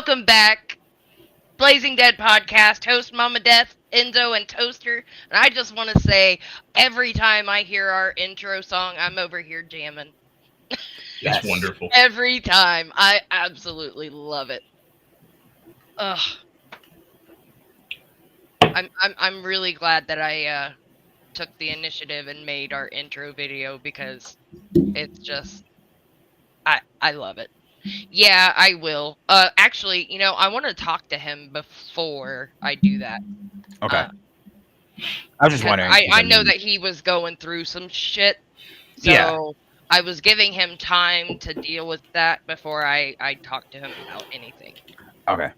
Welcome back, Blazing Dead podcast, host Mama Death, Enzo, and Toaster. And I just want to say, every time I hear our intro song, I'm over here jamming. It's wonderful. Every time. I absolutely love it. Ugh. I'm really glad that I took the initiative and made our intro video because it's just I love it. Yeah, I will. Actually, I want to talk to him before I do that. Okay. I was just wondering. I know that he was going through some shit, so Yeah. I was giving him time to deal with that before I talked to him about anything. Okay.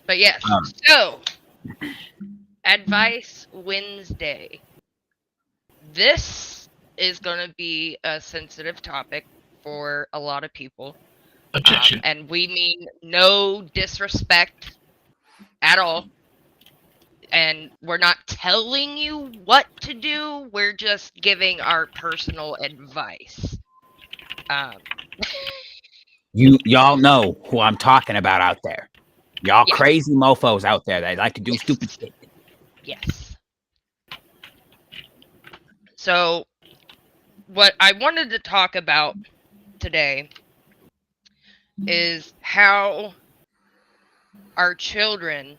But yes, so Advice Wednesday. This is going to be a sensitive topic for a lot of people. Objection. And we mean no disrespect at all. And we're not telling you what to do. We're just giving our personal advice. Y'all know who I'm talking about out there. Y'all crazy mofos out there that like to do stupid shit. Yes. So, what I wanted to talk about today is how our children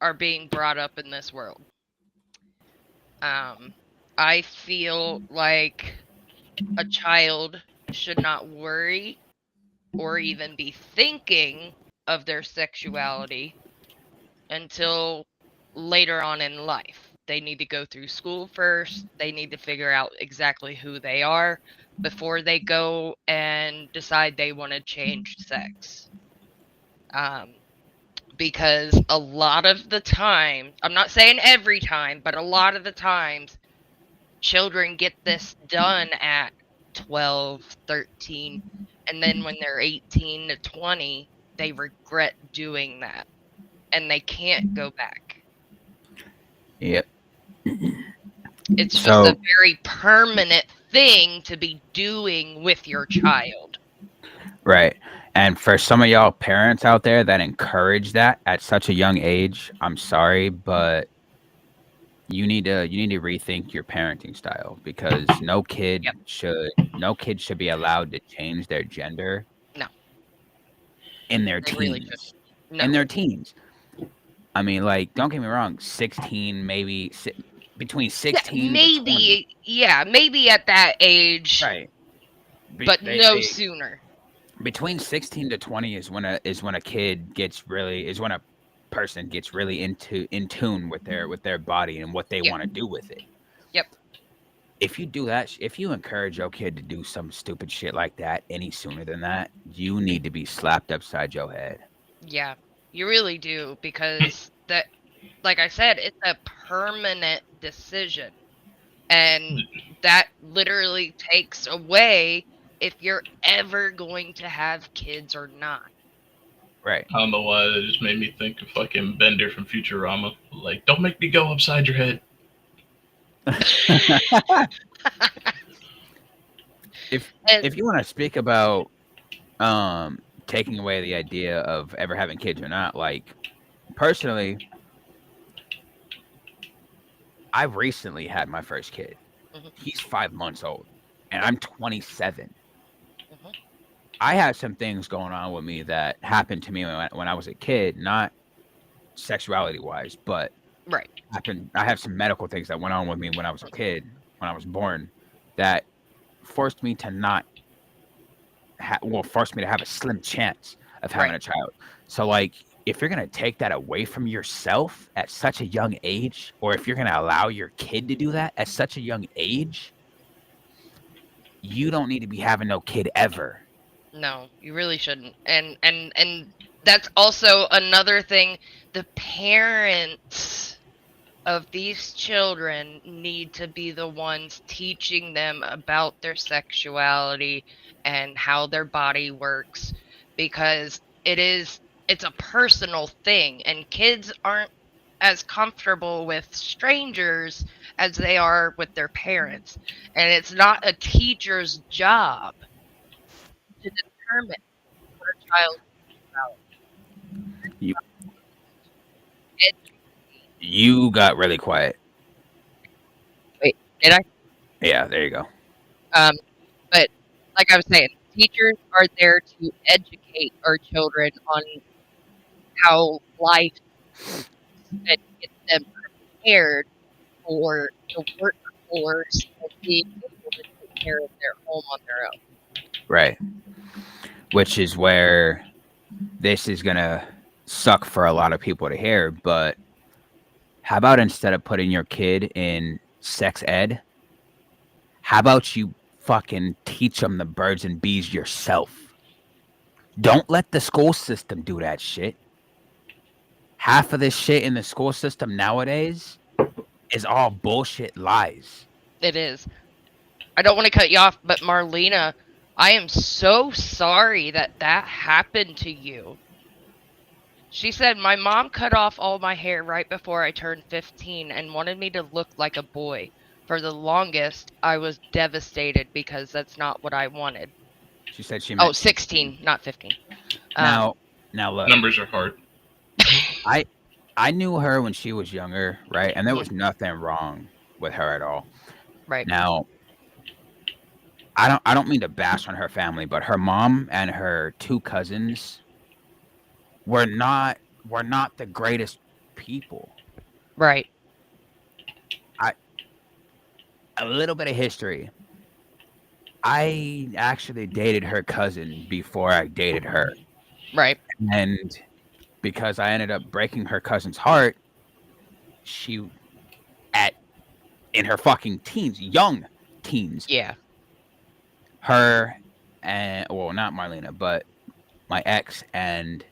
are being brought up in this world. I feel like a child should not worry or even be thinking of their sexuality until later on in life. They need to go through school first. They need to figure out exactly who they are before they go and decide they want to change sex. Because a lot of the time, I'm not saying every time, but a lot of the times, children get this done at 12, 13, and then when they're 18 to 20, they regret doing that, and they can't go back. Yep. It's just a very permanent thing to be doing with your child. Right. And for some of y'all parents out there that encourage that at such a young age, I'm sorry, but you need to rethink your parenting style, because no kid should be allowed to change their gender. No. In their They teens. really shouldn't. No. In their teens. I mean, like, don't get me wrong, 16, maybe between 16 to 20. Yeah, maybe at that age. Right. But no sooner. Between 16 to 20 is when a kid gets really in tune with their body and what they want to do with it. Yep. If you do that, if you encourage your kid to do some stupid shit like that any sooner than that, you need to be slapped upside your head. Yeah, you really do, because that, like I said, it's a permanent decision, and that literally takes away if you're ever going to have kids or not. Right. I don't know why that just made me think of fucking Bender from Futurama. Like, don't make me go upside your head. If you want to speak about taking away the idea of ever having kids or not, like, personally, I recently had my first kid. Mm-hmm. He's 5 months old, and I'm 27. Mm-hmm. I have some things going on with me that happened to me when I was a kid, not sexuality-wise, but right. I have some medical things that went on with me when I was a kid, when I was born, that forced me to not forced me to have a slim chance of having a child. So, like, if you're going to take that away from yourself at such a young age, or if you're going to allow your kid to do that at such a young age, you don't need to be having no kid ever. No, you really shouldn't. And that's also another thing. The parents of these children need to be the ones teaching them about their sexuality and how their body works, because it's a personal thing, and kids aren't as comfortable with strangers as they are with their parents, and it's not a teacher's job to determine what a child's You you got really quiet. Wait, did I? Yeah, there you go. But like I was saying, teachers are there to educate our children on how life and get them prepared for the workforce and being able to take care of their home on their own. Right. Which is where this is gonna suck for a lot of people to hear, but how about instead of putting your kid in sex ed, how about you fucking teach them the birds and bees yourself? Don't let the school system do that shit. Half of this shit in the school system nowadays is all bullshit lies. It is. I don't want to cut you off, but Marlena, I am so sorry that that happened to you. She said, my mom cut off all my hair right before I turned 15 and wanted me to look like a boy. For the longest, I was devastated because that's not what I wanted. She said she Oh, meant 16, not 15. now look. Numbers are hard. I knew her when she was younger, right? And there was nothing wrong with her at all. Right. Now, I don't mean to bash on her family, but her mom and her two cousins were not the greatest people. Right. A little bit of history. I actually dated her cousin before I dated her. Right. And because I ended up breaking her cousin's heart, she in her fucking teens, young teens, Yeah. her and well, not Marlena, but my ex and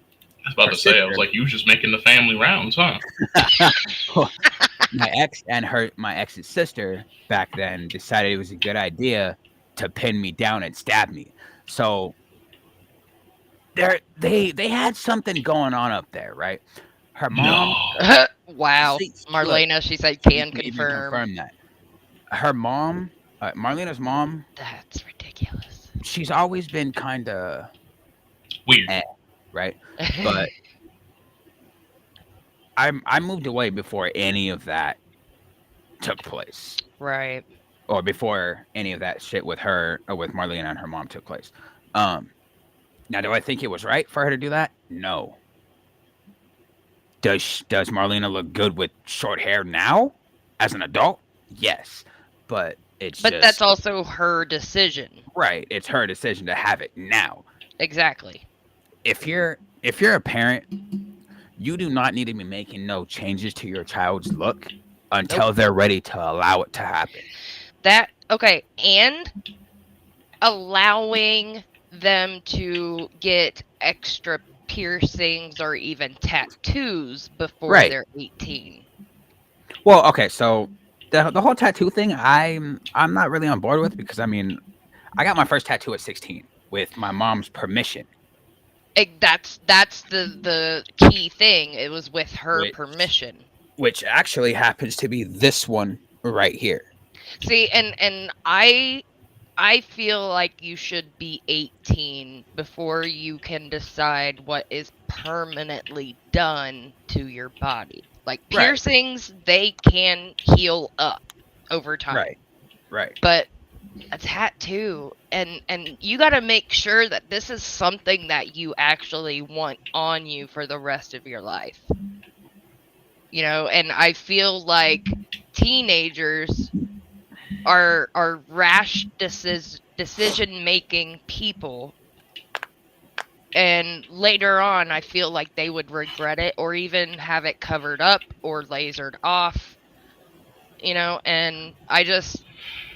I was about her to say, I sister. was like, you was just making the family rounds, huh? my ex and my ex's sister back then decided it was a good idea to pin me down and stab me. So they had something going on up there, right? Her mom. No. Wow. See, Marlena, she said, look, can you even confirm. that. Her mom, Marlena's mom, That's ridiculous. she's always been kind of Weird. right, but I moved away before any of that took place. Right. Or before any of that shit with her or with Marlena and her mom took place. Now, do I think it was right for her to do that? No. Does Marlena look good with short hair now, as an adult? Yes, but that's also her decision. Right. It's her decision to have it now. Exactly. If you're a parent, you do not need to be making no changes to your child's look until they're ready to allow it to happen. And allowing them to get extra piercings or even tattoos before they're 18. Well, okay, so the whole tattoo thing, I'm not really on board with, because I mean, I got my first tattoo at 16 with my mom's permission. That's the key thing. It was with her permission. Which actually happens to be this one right here. See, and I feel like you should be 18 before you can decide what is permanently done to your body. Like piercings, they can heal up over time. Right. But a tattoo, and you got to make sure that this is something that you actually want on you for the rest of your life. You know, and I feel like teenagers are rash decision making people, and later on I feel like they would regret it or even have it covered up or lasered off, you know. And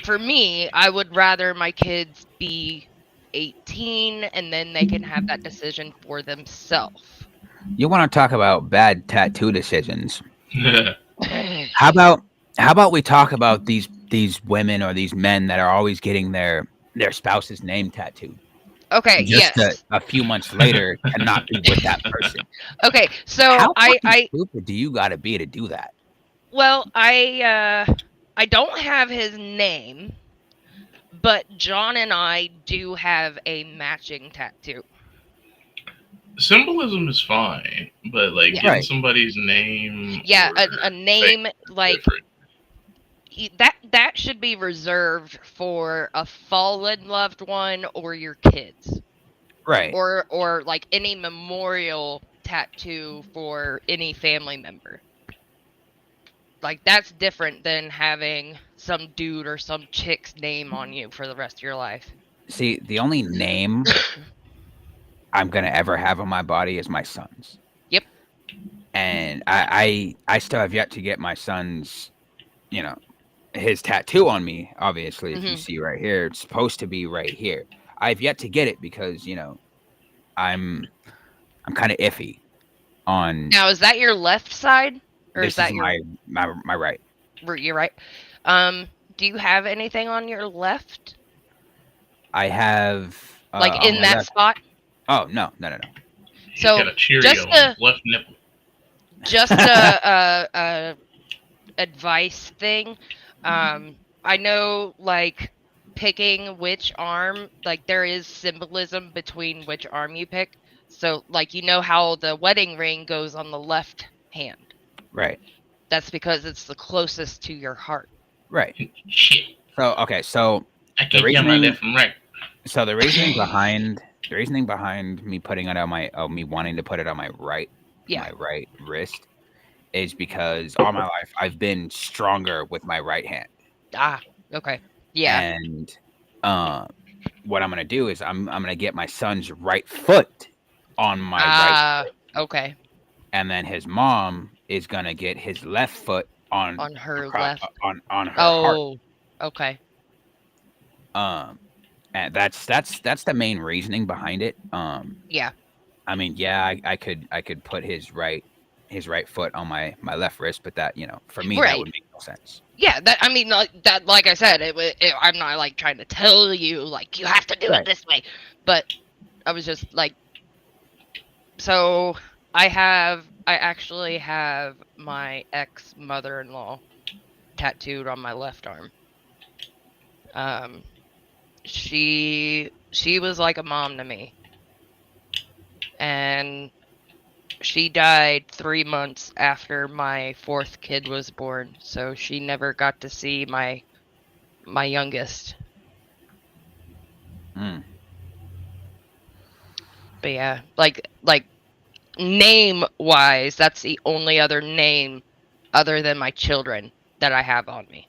for me, I would rather my kids be 18 and then they can have that decision for themselves. You want to talk about bad tattoo decisions? How about we talk about these women or these men that are always getting their spouse's name tattooed? Okay. Just a few months later, cannot be with that person. Okay, so how stupid do you got to be to do that? Well, I don't have his name, but John and I do have a matching tattoo. See, symbolism is fine, but like Yeah. getting Right. somebody's name, Yeah, or a name like different. that should be reserved for a fallen loved one or your kids, Right. or like any memorial tattoo for any family member. Like that's different than having some dude or some chick's name on you for the rest of your life. See, the only name I'm gonna ever have on my body is my son's. Yep. And I still have yet to get my son's, you know, his tattoo on me. Obviously, if you Mhm. see right here, it's supposed to be right here. I've yet to get it because I'm kind of iffy on Now, is that your left side, or is this is that your my right. you're right? Do you have anything on your left, I have like on in my that left. spot? Oh no. He's So got a Cheerio just on a his left nipple. just a advice thing. I know like picking which arm, like there is symbolism between which arm you pick. So like how the wedding ring goes on the left hand. Right. That's because it's the closest to your heart. Right. Shit, So okay. So I can't get my reasoning- left from right. So the reasoning behind me putting it on me wanting to put it on my right wrist is because all my life I've been stronger with my right hand. Ah, okay. Yeah. And what I'm gonna do is I'm gonna get my son's right foot on my right foot, Okay. and then his mom is gonna get his left foot on her across- left. on her heart. Oh, okay. And that's the main reasoning behind it. Yeah. I mean, yeah, I could put his right foot on my left wrist, but that for me that Right. would make no sense. Yeah, like I said, I'm not like trying to tell you like you have to do Right. it this way, but I was just like, so I actually have my ex mother-in-law tattooed on my left arm. She was like a mom to me, and she died 3 months after my fourth kid was born, so she never got to see my youngest. Mm. But yeah, like name wise, that's the only other name other than my children that I have on me.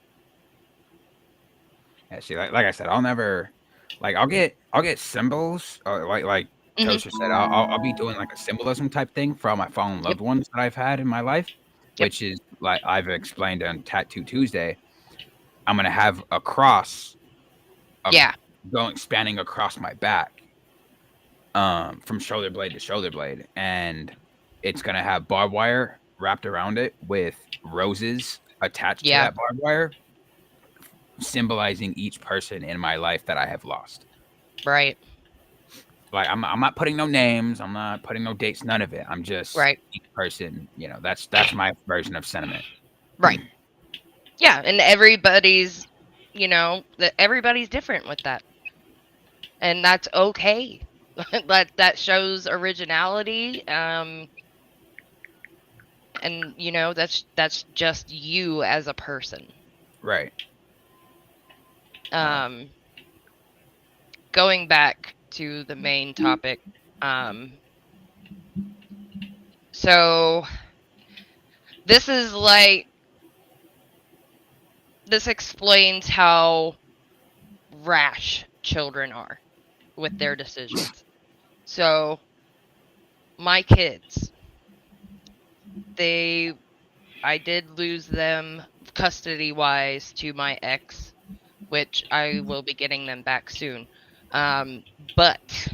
Yeah, see, like I said, I'll never I'll get symbols, or like Mhm. Tosha said, I'll be doing like a symbolism type thing for all my fallen loved ones that I've had in my life, Yep. which is like I've explained on Tattoo Tuesday. I'm gonna have a cross, Yeah. spanning across my back, from shoulder blade to shoulder blade, and it's gonna have barbed wire wrapped around it with roses attached Yeah. to that barbed wire, symbolizing each person in my life that I have lost. Right. Like I'm not putting no names, I'm not putting no dates, none of it. I'm just Right. each person. That's my version of sentiment. Right. Yeah, and everybody's everybody's different with that. And that's okay. that shows originality. And that's just you as a person. Right. Going back to the main topic. So this explains how rash children are with their decisions. So my kids, I did lose them custody wise to my ex, which I will be getting them back soon. But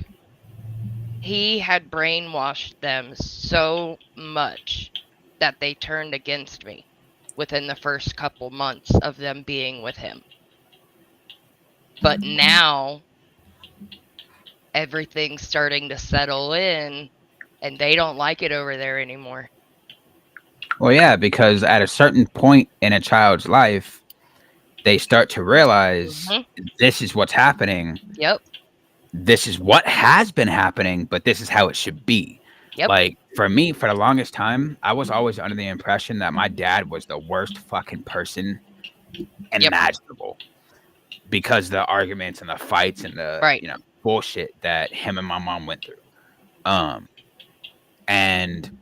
he had brainwashed them so much that they turned against me within the first couple months of them being with him. But now everything's starting to settle in, and they don't like it over there anymore. Well, yeah, because at a certain point in a child's life, they start to realize this is what's happening. Yep. This is what has been happening, but this is how it should be. Yep. Like for me, for the longest time, I was always under the impression that my dad was the worst fucking person imaginable because the arguments and the fights and the Right. bullshit that him and my mom went through. And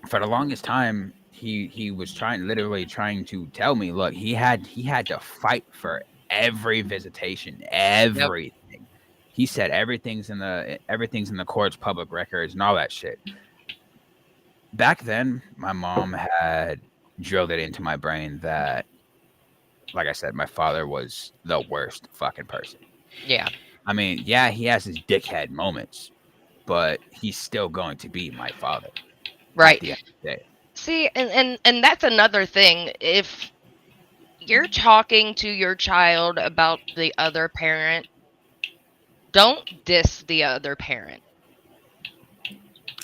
for the longest time, he was literally trying to tell me, look, he had to fight for every visitation, everything. He said everything's in the courts, public records, and all that shit. Back then, my mom had drilled it into my brain that, like I said, my father was the worst fucking person. Yeah. I mean, yeah, he has his dickhead moments, but he's still going to be my father. Right. At the end of the day. See, and that's another thing. If you're talking to your child about the other parent, don't diss the other parent.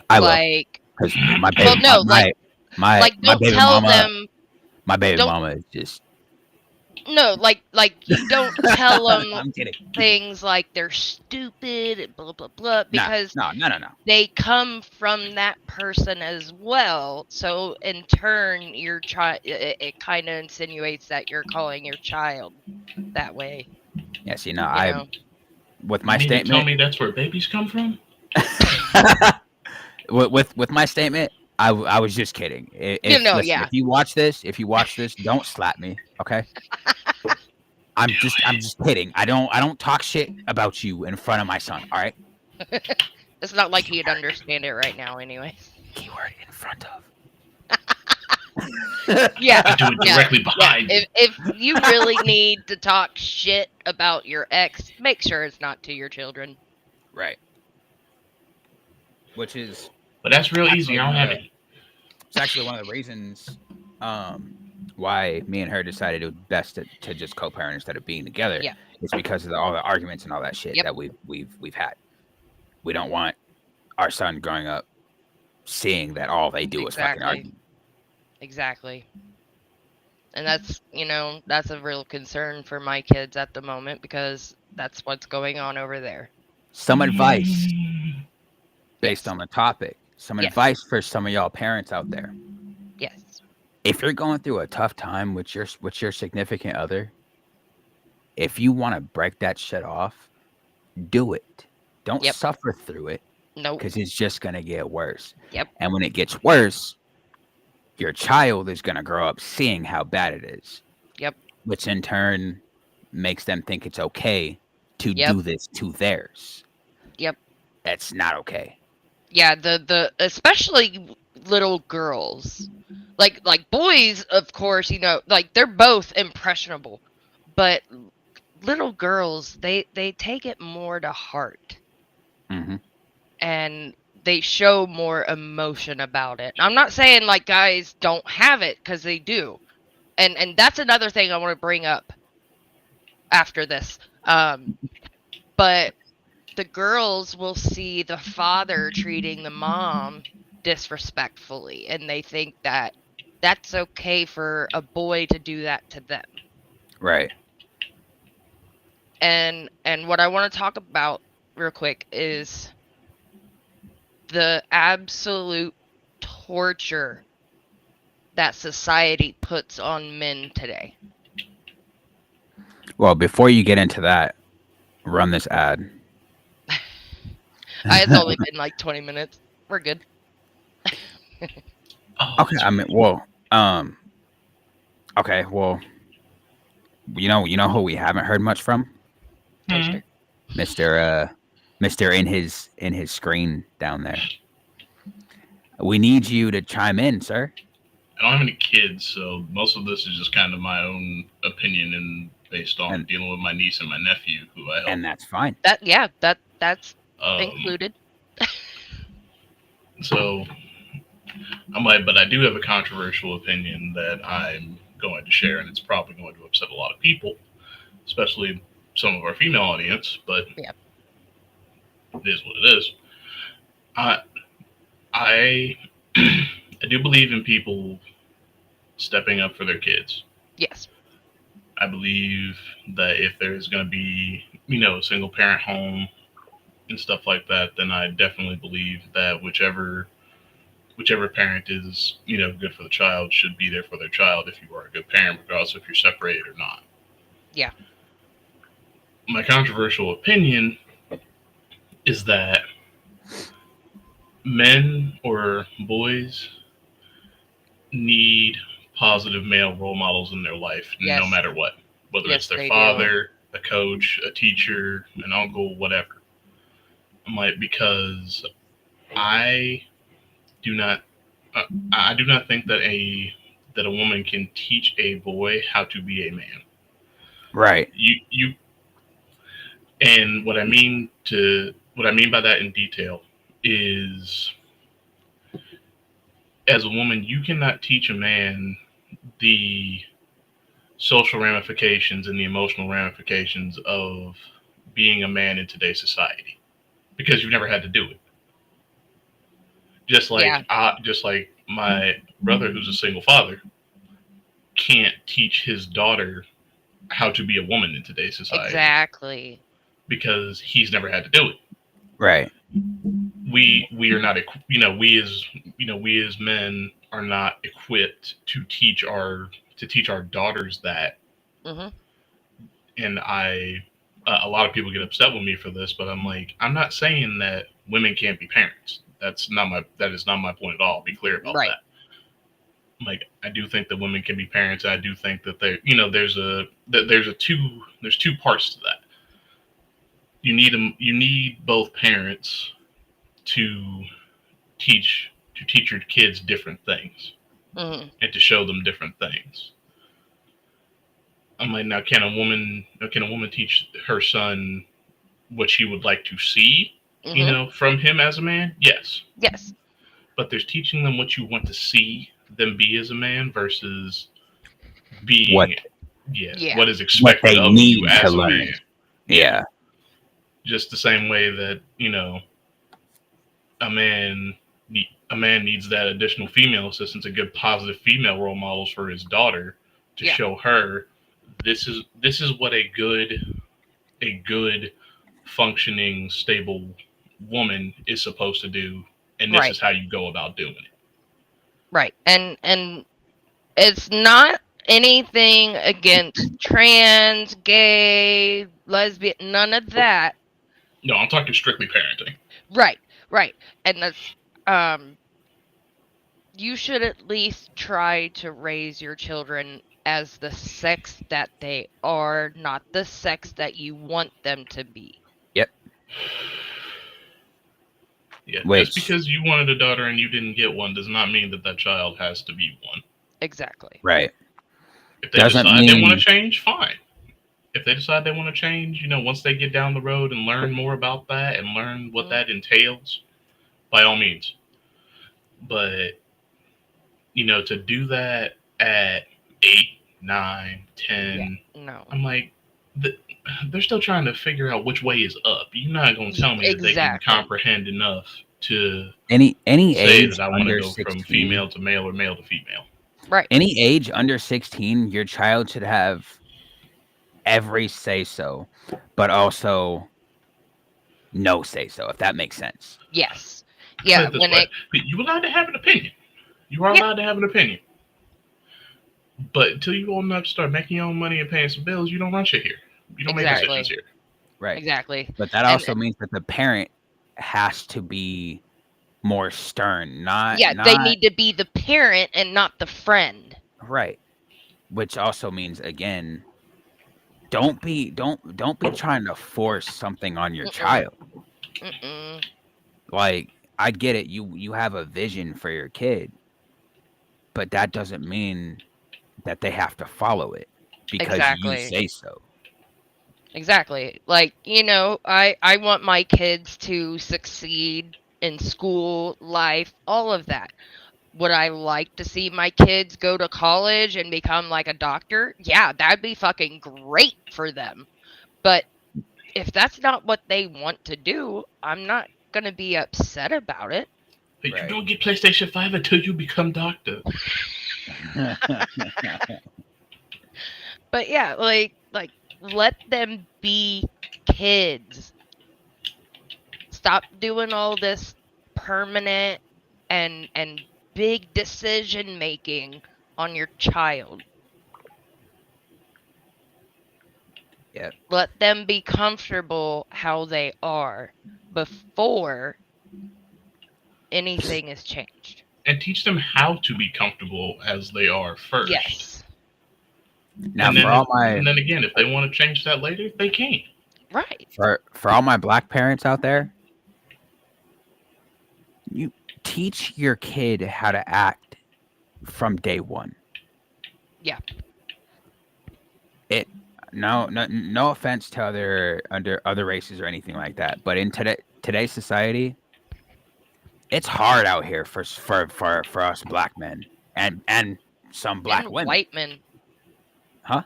I will. Like, Because my baby, well, no, my don't baby tell mama, them. my baby don't- mama is just. No, like you don't tell them I'm kidding. things like they're stupid, blah blah blah, because No. they come from that person as well. So in turn, your child, it kind of insinuates that you're calling your child that way. Yeah, see, with my You mean to tell statement, me that's where babies come from? with my statement, I was just kidding. Listen, yeah. If you watch this, don't slap me, okay? I'm just kidding. I don't talk shit about you in front of my son. All right. It's not like he'd understand it right now, anyway. Keyword in front of. Yeah. I do it directly behind. If you really need to talk shit about your ex, make sure it's not to your children. Right. Which is. But that's real easy. I don't have any. It's actually one of the reasons why me and her decided it was best to just co-parent instead of being together. Yeah. It's because of all the arguments and all that shit that we've had. We don't want our son growing up seeing that all they do is fucking argue. Exactly. And that's a real concern for my kids at the moment because that's what's going on over there. Some advice based on the topic. Some advice for some of y'all parents out there. Yes. If you're going through a tough time with your significant other, if you want to break that shit off, do it. Don't suffer through it. Nope. Because it's just going to get worse. Yep. And when it gets worse, your child is going to grow up seeing how bad it is. Yep. Which in turn makes them think it's okay to do this to theirs. Yep. That's not okay. Yeah, the especially little girls. Like boys, of course, like they're both impressionable. But little girls, they take it more to heart. Mm-hmm. And they show more emotion about it. I'm not saying like guys don't have it, because they do. And that's another thing I want to bring up after this. But the girls will see the father treating the mom disrespectfully, and they think that that's okay for a boy to do that to them. Right. And what I want to talk about real quick is the absolute torture that society puts on men today. Well, before you get into that, run this ad. It's only been like 20 minutes. We're good. Okay, I mean, well, okay, well, you know who we haven't heard much from? Toaster. Mr. in his screen down there. We need you to chime in, sir. I don't have any kids, so most of this is just kind of my own opinion and based on dealing with my niece and my nephew, who I help. And that's fine. That's included. So but I do have a controversial opinion that I'm going to share, and it's probably going to upset a lot of people, especially some of our female audience, but it is what it is. I do believe in people stepping up for their kids. Yes. I believe that if there's going to be, a single parent home and stuff like that, then I definitely believe that whichever whichever parent is, good for the child should be there for their child if you are a good parent, regardless if you're separated or not. Yeah. My controversial opinion is that men or boys need positive male role models in their life, no Yes. matter what. Whether Yes, it's their they do. father, a coach, a teacher, an uncle, whatever. I'm like, because I do not, I do not think that a woman can teach a boy how to be a man. Right. You, and what I mean by that in detail is, as a woman, you cannot teach a man the social ramifications and the emotional ramifications of being a man in today's society because you've never had to do it. Just like my brother, who's a single father, can't teach his daughter how to be a woman in today's society. Exactly. Because he's never had to do it. Right. We are not, we as men are not equipped to teach our daughters that. Mm-hmm. And a lot of people get upset with me for this, but I'm like, I'm not saying that women can't be parents. That is not my point at all. I'll be clear about that. Like, I do think that women can be parents. I do think that there's two parts to that. You need both parents to teach your kids different things, mm-hmm. and to show them different things. I'm like, now can a woman teach her son what she would like to see, Mm-hmm. From him as a man? Yes. Yes. But there's teaching them what you want to see them be as a man versus being what is expected of you as a man. Yeah. Just the same way that, a man needs that additional female assistance, a good positive female role models for his daughter to show her this is what a good functioning, stable woman is supposed to do, and this is how you go about doing it. Right. And it's not anything against trans, gay, lesbian, none of that. No, I'm talking strictly parenting. Right. And that's you should at least try to raise your children as the sex that they are, not the sex that you want them to be. Yep. Yeah, just because you wanted a daughter and you didn't get one does not mean that child has to be one. Exactly. Right. If they decide they want to change, fine. If they decide they want to change, once they get down the road and learn more about that and learn what that entails, by all means. But, to do that at 8, 9, 10, no. I'm like, they're still trying to figure out which way is up. You're not going to tell me that they can comprehend enough to any say age that I want to go 16, from female to male or male to female. Right. Any age under 16, your child should have every say-so, but also no say-so, if that makes sense. Yes. Yeah. You're allowed to have an opinion. You are allowed to have an opinion. But until you're old enough to start making your own money and paying some bills, you don't run shit here. You don't make decisions here. Right. Exactly. But that also means that the parent has to be more stern. They need to be the parent and not the friend. Right. Which also means, again, don't be trying to force something on your child. Like, I get it. You have a vision for your kid, but that doesn't mean that they have to follow it because you say so. Exactly. Like, I want my kids to succeed in school, life, all of that. Would I like to see my kids go to college and become like a doctor? Yeah, that'd be fucking great for them. But if that's not what they want to do, I'm not going to be upset about it. But you don't get PlayStation 5 until you become doctor. But yeah, like let them be kids. Stop doing all this permanent and big decision making on your child. Yeah. Let them be comfortable how they are before anything is changed. And teach them how to be comfortable as they are first. Yes. Now, and then, for all my and then again, if they want to change that later, they can. Right. for all my black parents out there, you teach your kid how to act from day one. Yeah. No offense to other races or anything like that, but in today's society, it's hard out here for us black men and some black And women. white men. Huh?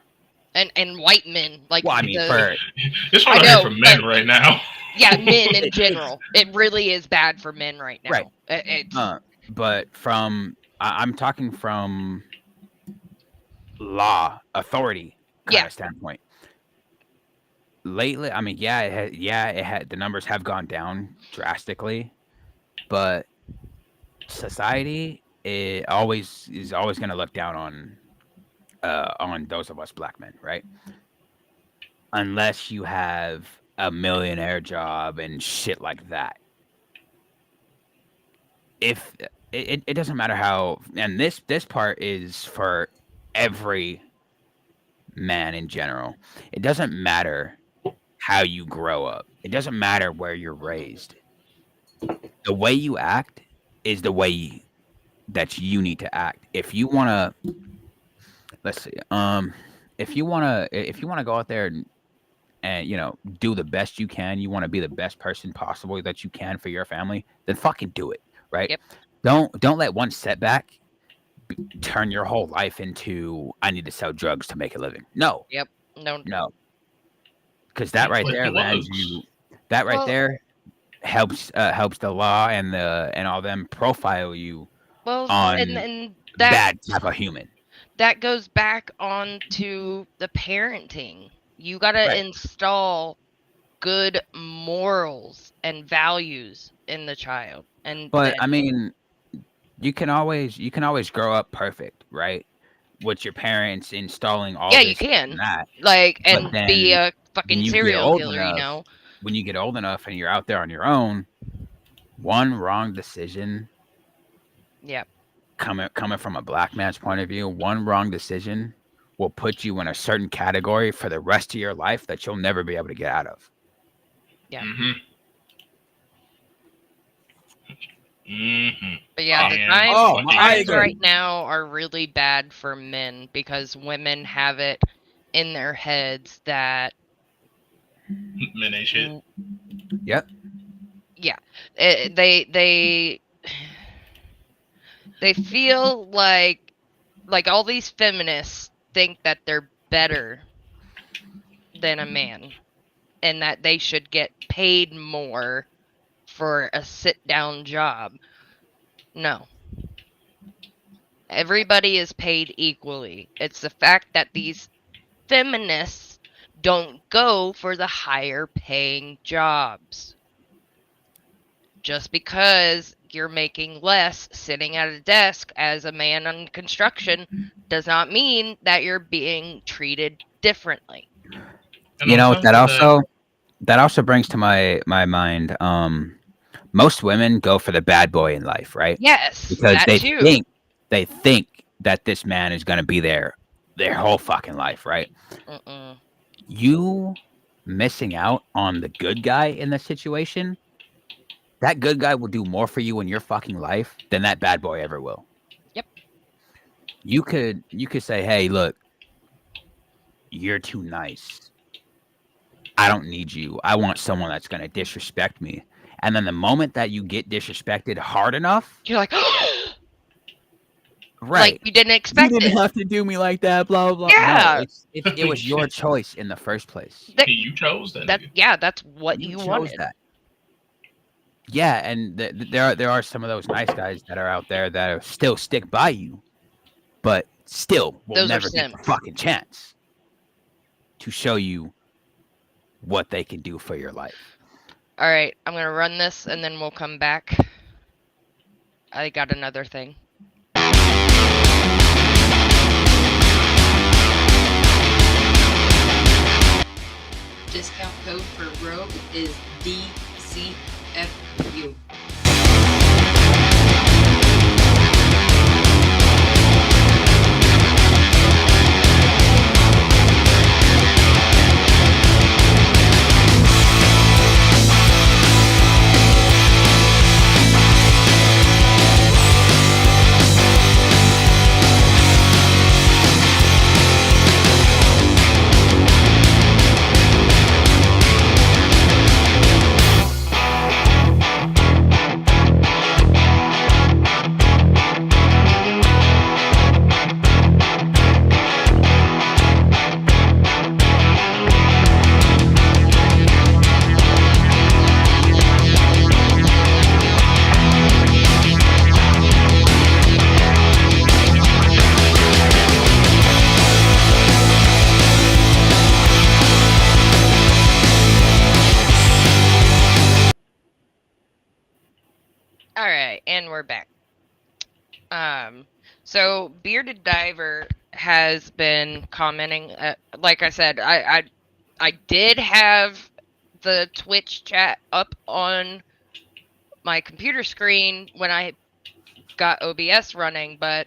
And white men. Like, Well, I mean, for It's hard I out know, here for men right now. yeah, men in general. It really is bad for men right now. Right. It's but I'm talking from law authority kind of standpoint. Lately, I mean, it had the numbers have gone down drastically, but society is always going to look down on those of us black men, right? Unless you have a millionaire job and shit like that. If it doesn't matter how, and this part is for every man in general. It doesn't matter how you grow up. It doesn't matter where you're raised. The way you act is the way that you need to act. If you want to, let's see, if you want to go out there and do the best you can, you want to be the best person possible that you can for your family, then fucking do it, right? Yep. Don't let one setback turn your whole life into I need to sell drugs to make a living. No. Yep. No. Because that right there lands you. That right there helps the law and all them profile you on and that bad type of human. That goes back on to the parenting. You got to install good morals and values in the child. But I mean, you can always grow up perfect, right? With your parents installing all this you can. and that. And be a fucking serial killer, When you get old enough and you're out there on your own, one wrong decision. Yeah. Coming from a black man's point of view, one wrong decision will put you in a certain category for the rest of your life that you'll never be able to get out of. Yeah. Mm-hmm. Mm-hmm. But yeah, the times right now are really bad for men because women have it in their heads that men ain't shit. Yep. Yeah. They feel like all these feminists think that they're better than a man and that they should get paid more for a sit-down job. No. Everybody is paid equally. It's the fact that these feminists don't go for the higher paying jobs. Just because you're making less sitting at a desk as a man on construction does not mean that you're being treated differently. And that also brings to my mind most women go for the bad boy in life, right? Yes, because they think that this man is going to be there their whole fucking life, right? Mm-mm. You missing out on the good guy in the situation. That good guy will do more for you in your fucking life than that bad boy ever will. Yep. You could say, "Hey, look, you're too nice. I don't need you. I want someone that's going to disrespect me." And then the moment that you get disrespected hard enough, you're like, right? Like you didn't expect it. You didn't have to do me like that. Blah blah blah. Yeah. No, it was your choice in the first place. You chose that. That's what you wanted. That. Yeah, and there are some of those nice guys that are out there that still stick by you, but still will never get the fucking chance to show you what they can do for your life. All right, I'm going to run this and then we'll come back. I got another thing. Discount code for Rogue is DCFU. All right, and we're back. So Bearded Diver has been commenting. Like I said, I did have the Twitch chat up on my computer screen when I got OBS running, but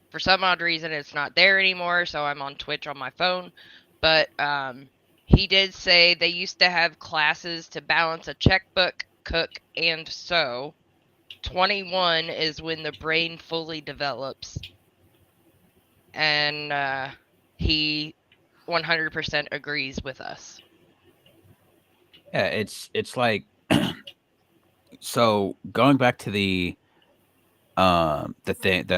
for some odd reason it's not there anymore. So I'm on Twitch on my phone. But he did say they used to have classes to balance a checkbook, cook, and sew. 21 is when the brain fully develops. And he 100% agrees with us. Yeah, it's like so going back to the topic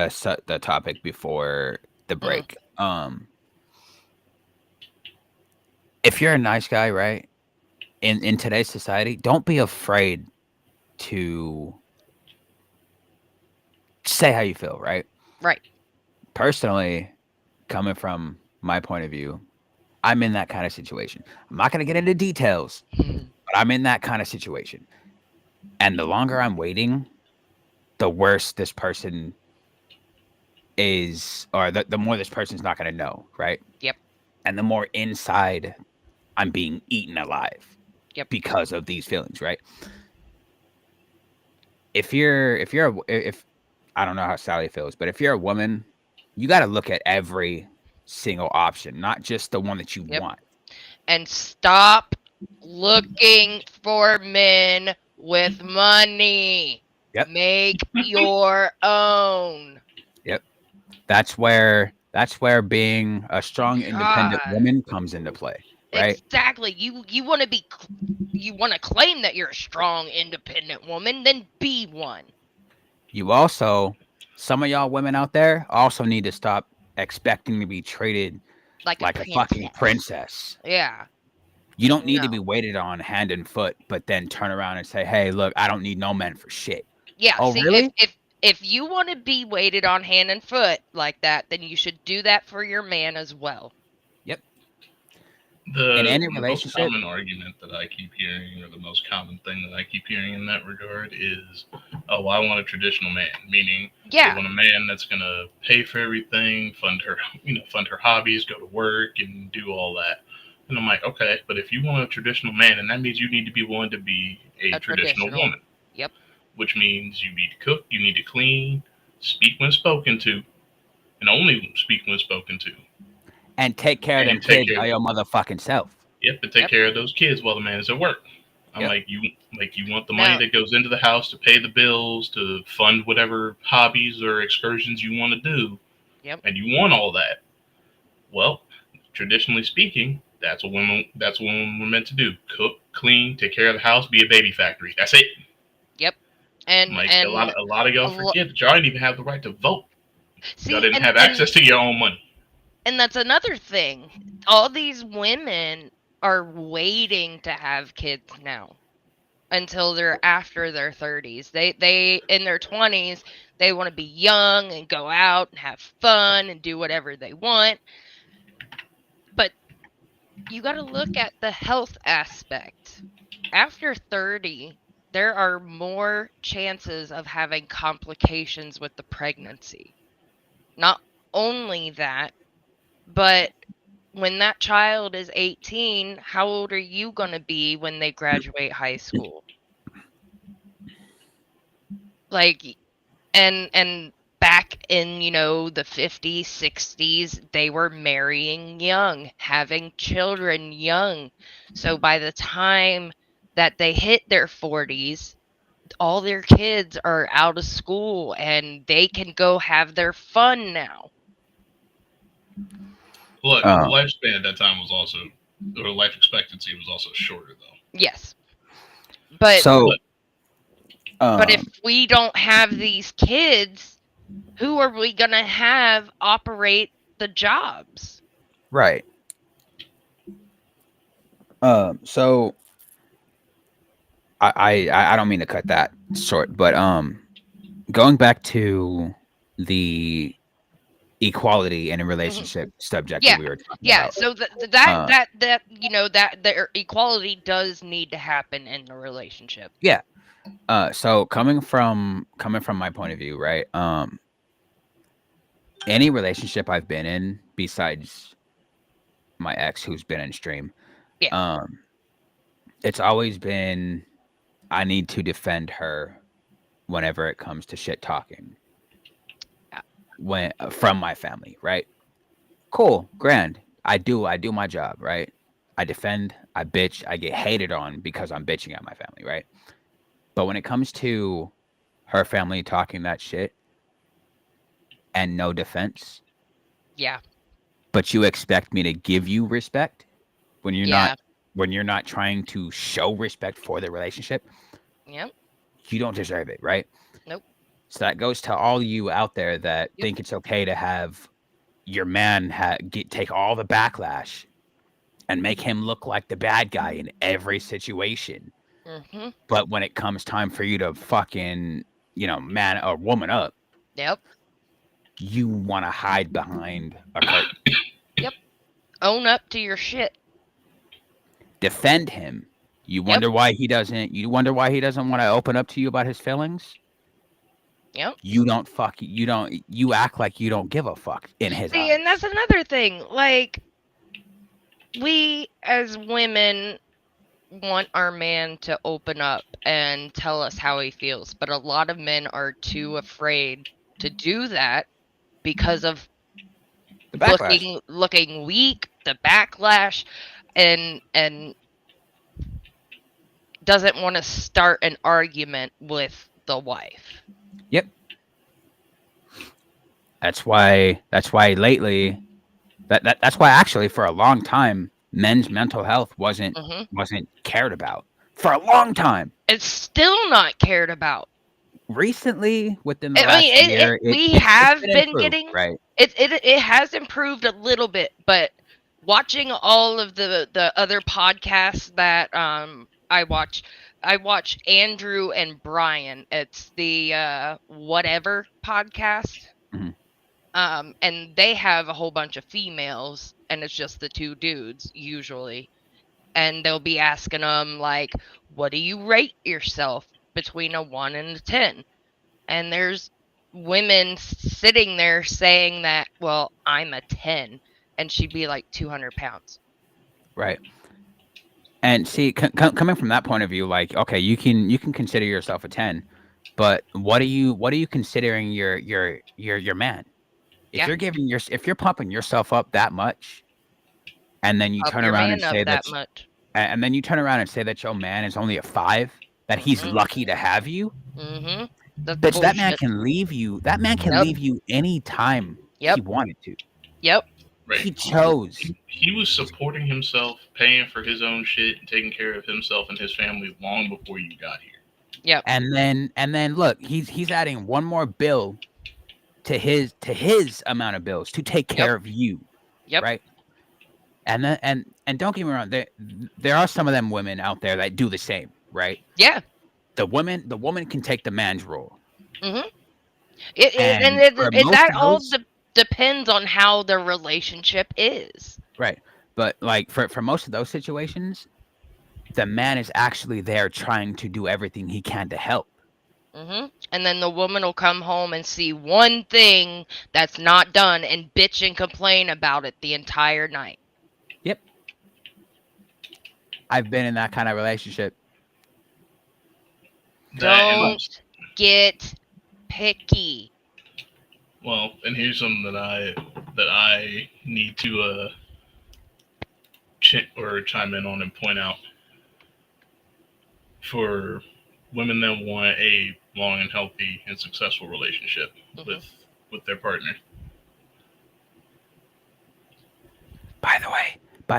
before the break. If you're a nice guy, right? In today's society, don't be afraid to say how you feel, right? Right. Personally, coming from my point of view, I'm in that kind of situation. I'm not going to get into details, but I'm in that kind of situation. And the longer I'm waiting, the worse this person is, or the more this person's not going to know, right? Yep. And the more inside I'm being eaten alive. Yep. Because of these feelings, right? If I don't know how Sally feels, but if you're a woman, you got to look at every single option, not just the one that you want. And stop looking for men with money. Yep. Make your own. Yep. That's where being a strong, independent woman comes into play. Right? Exactly. You want to claim that you're a strong, independent woman, then be one. You also, some of y'all women out there also need to stop expecting to be treated like a fucking princess. Yeah. You don't need to be waited on hand and foot, but then turn around and say, "Hey, look, I don't need no men for shit." Yeah. Oh, see, really? If you want to be waited on hand and foot like that, then you should do that for your man as well. In any The relationship, most common argument that I keep hearing, or the most common thing that I keep hearing in that regard is, "Oh, I want a traditional man," meaning they want a man that's gonna pay for everything, fund her hobbies, go to work, and do all that. And I'm like, okay, but if you want a traditional man, then that means you need to be willing to be a traditional woman. Yep. Which means you need to cook, you need to clean, speak when spoken to, and only speak when spoken to. And take care of them kids by your motherfucking self. Yep, and take care of those kids while the man is at work. I'm like, you want the money that goes into the house to pay the bills, to fund whatever hobbies or excursions you want to do. Yep. And you want all that. Well, traditionally speaking, that's what women were meant to do: cook, clean, take care of the house, be a baby factory. That's it. Yep. And a lot of y'all forget that y'all didn't even have the right to vote. See, y'all didn't have access to your own money. And that's another thing. All these women are waiting to have kids now until they're after their 30s. They in their 20s, they want to be young and go out and have fun and do whatever they want. But you got to look at the health aspect. After 30, there are more chances of having complications with the pregnancy. Not only that, but when that child is 18, how old are you going to be when they graduate high school? Like, and back in, the 50s, 60s, they were marrying young, having children young. So by the time that they hit their 40s, all their kids are out of school and they can go have their fun now. Look, the lifespan at that time was also, or life expectancy was also shorter, though. Yes. But but if we don't have these kids, who are we going to have operate the jobs? Right. So I don't mean to cut that short, but going back to the equality in a relationship subject that we were talking about. So that the equality does need to happen in the relationship. Yeah. So coming from my point of view, right? Any relationship I've been in besides my ex who's been in stream, it's always been I need to defend her whenever it comes to shit talking. When from my family, right? Cool, grand. I do my job, right? I defend, I bitch, I get hated on because I'm bitching at my family, right? But when it comes to her family talking that shit and no defense, but you expect me to give you respect when you're not trying to show respect for the relationship, you don't deserve it, right? Nope. So that goes to all you out there that think it's okay to have your man take all the backlash and make him look like the bad guy in every situation. Mm-hmm. But when it comes time for you to fucking, man or woman up, you want to hide behind a curtain. Own up to your shit. Defend him. You wonder why he doesn't. You wonder why he doesn't want to open up to you about his feelings. Yep. You act like you don't give a fuck in his eyes. And that's another thing. Like, we as women want our man to open up and tell us how he feels, but a lot of men are too afraid to do that because of looking weak, the backlash, and doesn't want to start an argument with the wife. Yep. That's why lately that's why actually for a long time men's mental health wasn't cared about. For a long time. It's still not cared about. Recently, within the last year, we have been getting right. It has improved a little bit, but watching all of the other podcasts that I watch Andrew and Brian. It's the Whatever podcast. Mm-hmm. And they have a whole bunch of females, and it's just the two dudes usually. And they'll be asking them, like, what do you rate yourself between a 1 and a 10? And there's women sitting there saying that, well, I'm a 10. And she'd be like 200 pounds. Right. And see, coming from that point of view, like, okay, you can consider yourself a 10, but what are you considering your man? If you're pumping yourself up that much, and then you turn around and say and then you turn around and say that your man is only a 5, that he's lucky to have you. Mm-hmm. Bitch, that man can leave you. That man can leave you anytime he wanted to. Yep. Right. He chose. He was supporting himself, paying for his own shit, and taking care of himself and his family long before you got here. Yep. And then look, he's adding one more bill to his amount of bills to take care of you. Yep. Right. And then and don't get me wrong, there are some of them women out there that do the same, right? Yeah. The woman can take the man's role. Mm-hmm. That all depends on how the relationship is. Right. But like for most of those situations, the man is actually there trying to do everything he can to help. And then the woman will come home and see one thing that's not done and bitch and complain about it the entire night. Yep. I've been in that kind of relationship. Don't get picky. Well, and here's something that I need to chime in on and point out. For women that want a long and healthy and successful relationship with their partner. By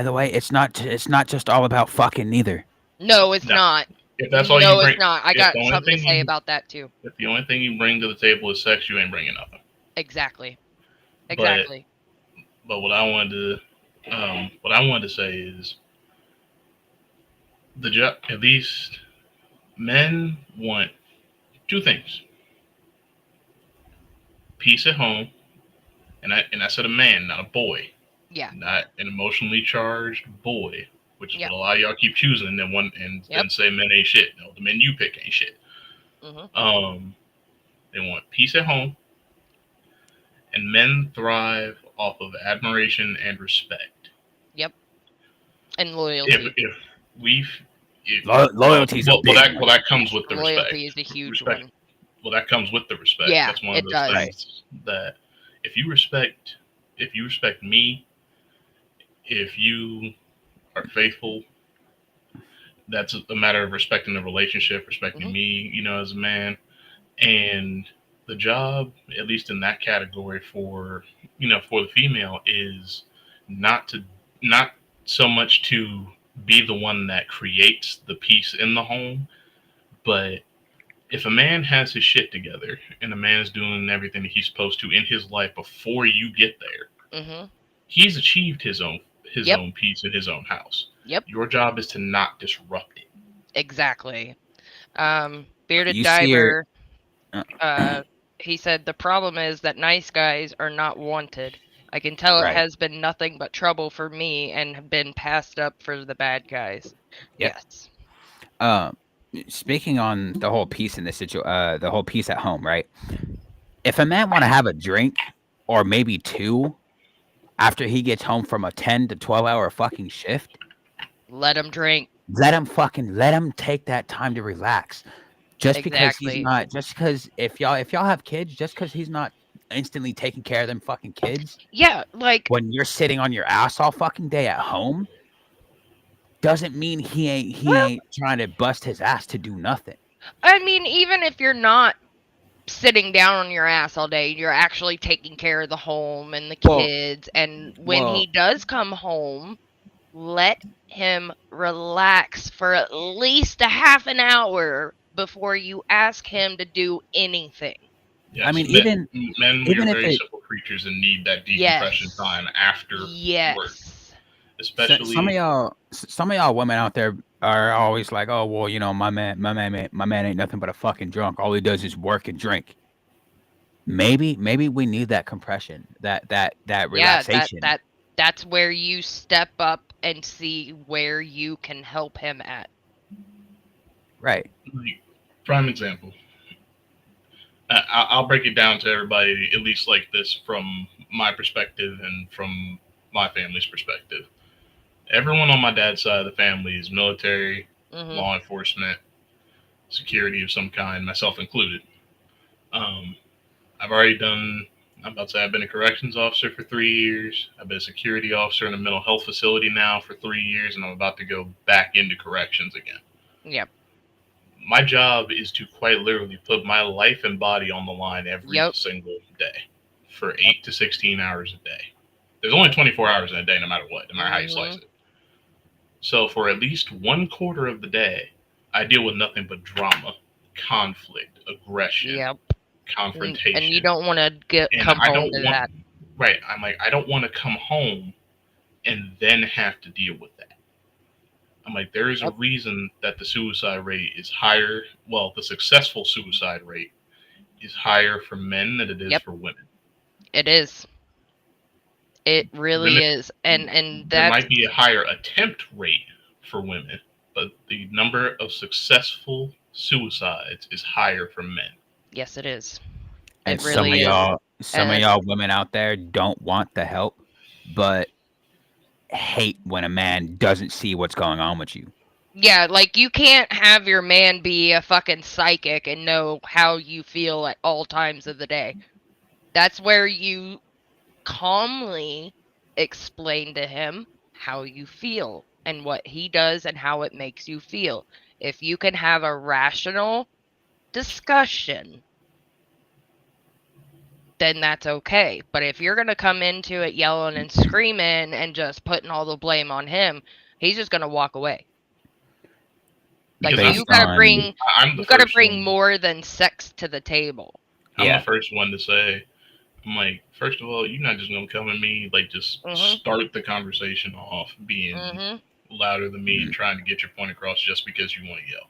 the way, it's not just all about fucking neither. No, it's not. If that's all you bring, it's not. I got something to say about that too. If the only thing you bring to the table is sex, you ain't bringing nothing. Exactly. But what I wanted to say is at least men want two things: peace at home, and I said a man, not a boy. Yeah. Not an emotionally charged boy, which is what a lot of y'all keep choosing, and then say men ain't shit. No, the men you pick ain't shit. They want peace at home, and men thrive off of admiration and respect. Yep. And loyalty. Loyalty's a big one. Well, that comes with the loyalty respect. Is a huge respect. one. Well, that comes with the respect. Yeah, that's one of those things that if you respect me, if you are faithful, that's a matter of respecting the relationship, respecting me, as a man. And the job, at least in that category for the female, is not so much to be the one that creates the peace in the home, but if a man has his shit together and a man is doing everything that he's supposed to in his life before you get there, he's achieved his own peace in his own house. Yep. Your job is to not disrupt it. Exactly. Bearded Diver, he said, the problem is that nice guys are not wanted. I can tell it has been nothing but trouble for me and have been passed up for the bad guys. Yep. Yes. Speaking on the whole piece in this situation, the whole piece at home, right? If a man want to have a drink or maybe two after he gets home from a 10 to 12 hour fucking shift, let him drink. Let him take that time to relax. Just because if y'all have kids, just because he's not instantly taking care of them fucking kids. Yeah, like when you're sitting on your ass all fucking day at home, doesn't mean he ain't trying to bust his ass to do nothing. I mean, even if you're not sitting down on your ass all day, you're actually taking care of the home and the kids. And when he does come home, let him relax for at least a half an hour before you ask him to do anything. Yes, I mean, men are very simple creatures and need that decompression time after work. Especially some of y'all women out there are always like, oh well, my man ain't nothing but a fucking drunk. All he does is work and drink. Maybe we need that compression, that relaxation. That's where you step up and see where you can help him at. Right. Prime example. I'll break it down to everybody, at least like this, from my perspective and from my family's perspective. Everyone on my dad's side of the family is military, law enforcement, security of some kind, myself included. I've been a corrections officer for 3 years. I've been a security officer in a mental health facility now for 3 years, and I'm about to go back into corrections again. Yep. My job is to quite literally put my life and body on the line every single day for 8 to 16 hours a day. There's only 24 hours in a day, no matter what, no matter how you slice it. So for at least 1/4 of the day, I deal with nothing but drama, conflict, aggression, confrontation. And you don't want to come home to that. Right. I'm like, I don't want to come home and then have to deal with that. I'm like, there is a reason that the suicide rate is higher. Well, the successful suicide rate is higher for men than it is for women. It is. It really is. And there might be a higher attempt rate for women, but the number of successful suicides is higher for men. Yes, it is. And It really is. some of And- y'all women out there don't want the help, but hate when a man doesn't see what's going on with you. Yeah, like you can't have your man be a fucking psychic and know how you feel at all times of the day. That's where you calmly explain to him how you feel and what he does and how it makes you feel. If you can have a rational discussion, then that's okay. But if you're going to come into it yelling and screaming and just putting all the blame on him, he's just going to walk away. Like Because you gotta on- bring I'm the you gotta first bring one- more than sex to the table. I'm Yeah. the first one to say, I'm like, first of all, you're not just gonna come at me like just Mhm. start the conversation off being Mm-hmm. louder than me and trying to get your point across just because you want to yell.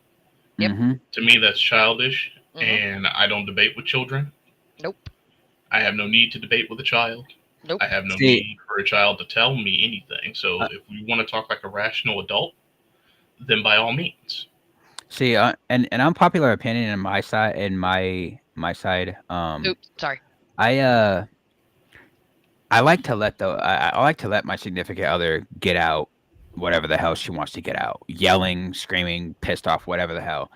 Yep. Mhm. To me, that's childish, Mhm. and I don't debate with children. Nope. I have no need to debate with a child. Nope. I have no See- need for a child to tell me anything. So Uh, if we want to talk like a rational adult, then by all means. See, and unpopular opinion in my side, my side. Oops. Sorry. I like to let I like to let my significant other get out whatever the hell she wants to get out, yelling, screaming, pissed off, whatever the hell.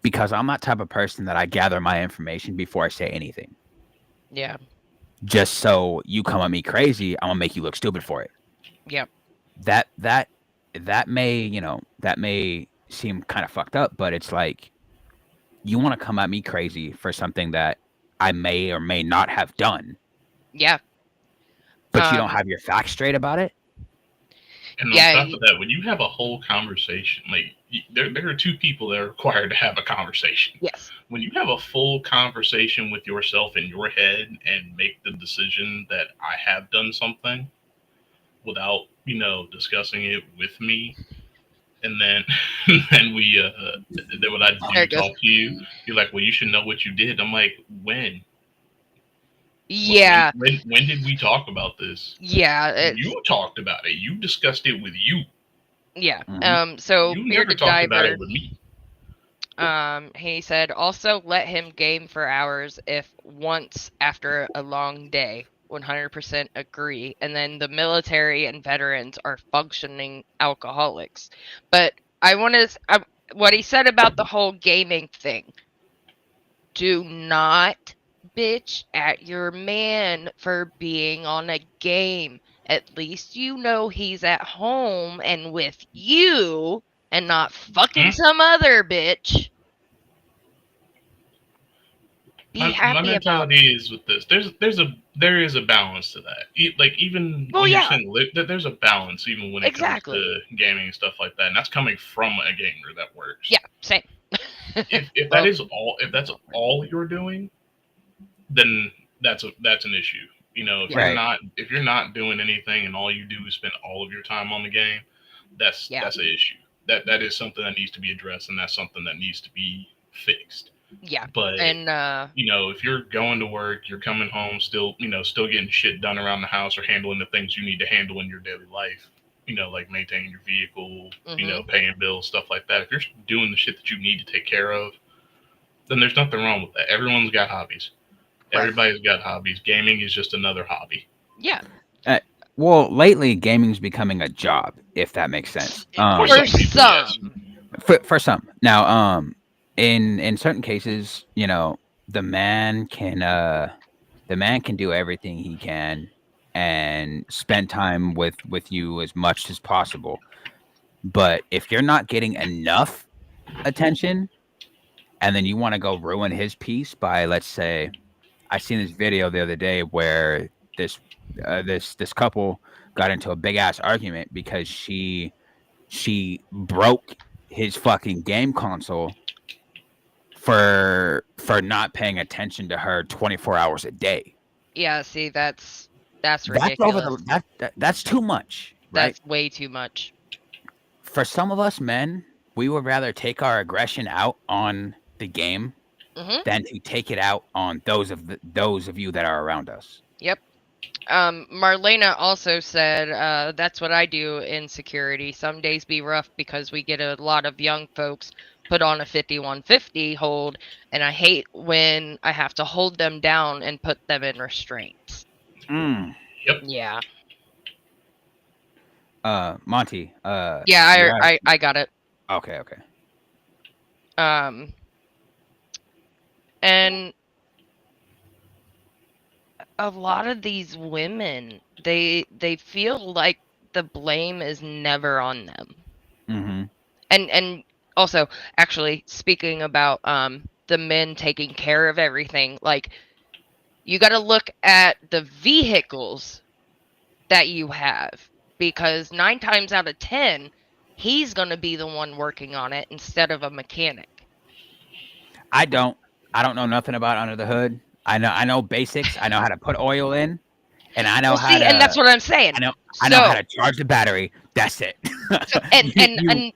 Because I'm that type of person that I gather my information before I say anything. Yeah. Just so you come at me crazy, I'm gonna make you look stupid for it. Yep. That may seem kind of fucked up, but it's like you want to come at me crazy for something that I may or may not have done, Yeah. but you don't Um, have your facts straight about it. And Yeah, on top of that, when you have a whole conversation, like there are two people that are required to have a conversation. Yes. When you have a full conversation with yourself in your head and make the decision that I have done something without, discussing it with me, and then then then when I There do it goes. talk to you, you're like, well, you should know what you did. I'm like, when? Yeah. When did we talk about this? Yeah. It's, You talked about it. You discussed it with you. yeah. Mhm. So You never Bearded talked about Diver. it with me. He said also let him game for hours if once after a long day. 100% agree. And then the military and veterans are functioning alcoholics. But I want to what he said about the whole gaming thing. Do not bitch at your man for being on a game. At least you know he's at home and with you and not fucking some other bitch. Be My happy about it. mentality is with this. There is a balance to that. Even Well, when you're yeah. single, there's a balance even when it Exactly. comes to gaming and stuff like that. And that's coming from a gamer that works. Yeah, same. If Well- that is all, if that's all you're doing, then that's an issue. If you're not doing anything and all you do is spend all of your time on the game, that's an issue. That is something that needs to be addressed, and that's something that needs to be fixed. Yeah. But And if you're going to work, you're coming home still getting shit done around the house or handling the things you need to handle in your daily life, like maintaining your vehicle, paying bills, stuff like that. If you're doing the shit that you need to take care of, then there's nothing wrong with that. Everyone's got hobbies. Right. Everybody's got hobbies. Gaming is just another hobby. yeah. Well, lately gaming's becoming a job, if that makes sense. For some people, yes. some. For some. Now, in certain cases, the man can do everything he can and spend time with you as much as possible. But if you're not getting enough attention, and then you want to go ruin his peace by, let's say, I seen this video the other day where this couple got into a big ass argument because she broke his fucking game console for not paying attention to her 24 hours a day. Yeah, see that's ridiculous. That's too much, right? That's way too much. For some of us men, we would rather take our aggression out on the game Mhm. than to take it out on those of you that are around us. Yep. Marlena also said, that's what I do in security. Some days be rough because we get a lot of young folks put on a 5150 hold, and I hate when I have to hold them down and put them in restraints. Mm. Yep. Yeah. Monty. Yeah, I got it. Okay. And a lot of these women, they feel like the blame is never on them. Mm-hmm. And also, actually, speaking about the men taking care of everything, like, you got to look at the vehicles that you have, because 9 times out of 10 he's going to be the one working on it instead of a mechanic. I don't know nothing about under the hood. I know basics. I know how to put oil in, and I know Well, how see, and that's to. what I'm saying. I know how to charge the battery. That's it. So, and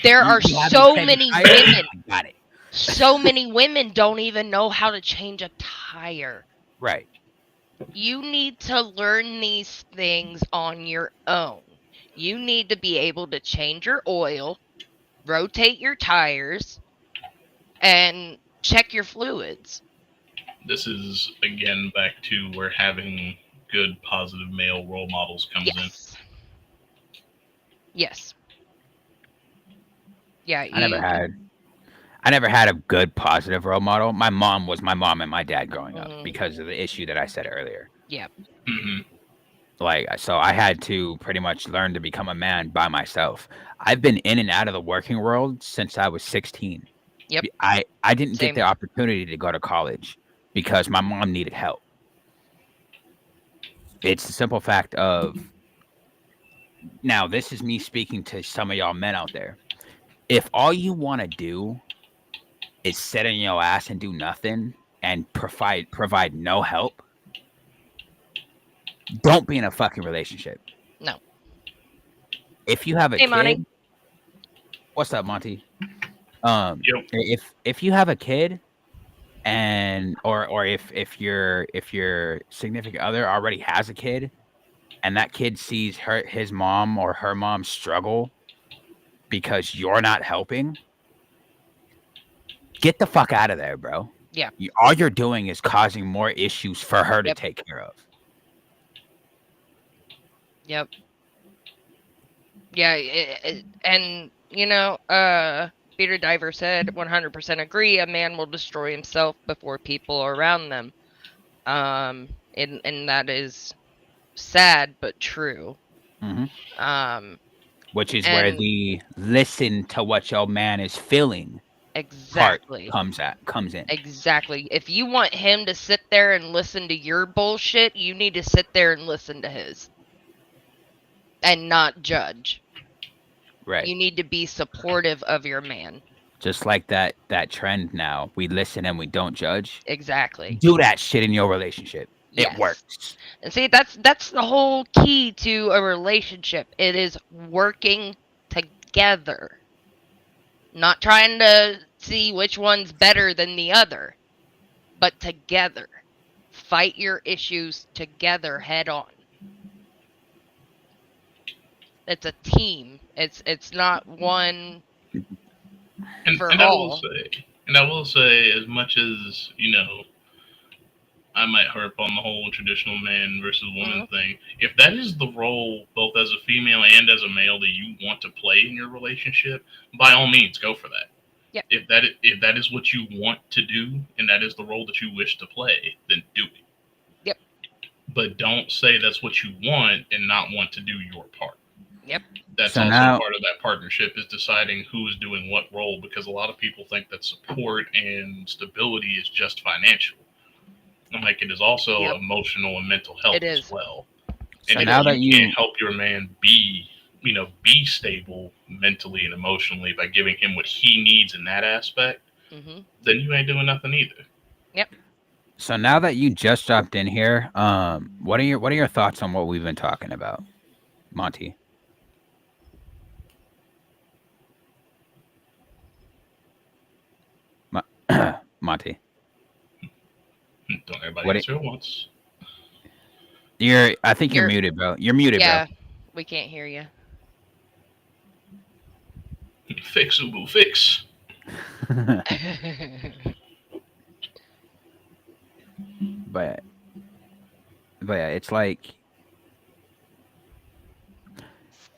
there are you have me so changing many tires? women. I got it. So many women don't even know how to change a tire. Right. You need to learn these things on your own. You need to be able to change your oil, rotate your tires, and check your fluids. This is again back to where having good positive male role models comes in. Yes. Yeah, I never had a good positive role model. My mom was my mom and my dad growing up because of the issue that I said earlier. Yeah. Mm-hmm. Like, so I had to pretty much learn to become a man by myself. I've been in and out of the working world since I was 16. Yep. I didn't get the opportunity to go to college because my mom needed help. It's the simple fact of, now this is me speaking to some of y'all men out there. If all you want to do is sit on your ass and do nothing and provide no help, don't be in a fucking relationship. No. If you have a kid, Monty. What's up, Monty? Yep. If you have a kid, and or if your significant other already has a kid, and that kid sees his mom or her mom struggle because you're not helping, get the fuck out of there, bro. Yeah. All you're doing is causing more issues for her to take care of. Yep. Yeah, and Peter Diver said 100% agree, a man will destroy himself before people around them. And that is sad but true. Mm-hmm. Which is where the listen to what your man is feeling exactly comes in. Exactly. If you want him to sit there and listen to your bullshit, you need to sit there and listen to his. And not judge. Right. You need to be supportive of your man. Just like that trend now. We listen and we don't judge. Exactly. Do that shit in your relationship. Yes. It works. And see, that's the whole key to a relationship. It is working together. Not trying to see which one's better than the other, but together. Fight your issues together head on. It's a team. It's not one for all. I will say, as much as, I might harp on the whole traditional man versus woman thing. If that is the role, both as a female and as a male, that you want to play in your relationship, by all means, go for that. Yep. If that is what you want to do, and that is the role that you wish to play, then do it. Yep. But don't say that's what you want and not want to do your part. Yep. That's also part of that partnership, is deciding who is doing what role, because a lot of people think that support and stability is just financial. I'm like, it is also emotional and mental health as well. So and now if that you can't help your man be stable mentally and emotionally by giving him what he needs in that aspect, then you ain't doing nothing either. Yep. So now that you just dropped in here, what are your thoughts on what we've been talking about, Monty? Monty. Don't everybody answer at once. I think you're You're- muted, bro. You're muted, Yeah, we can't hear you. Fix, Ubu, fix. bro. but yeah, it's like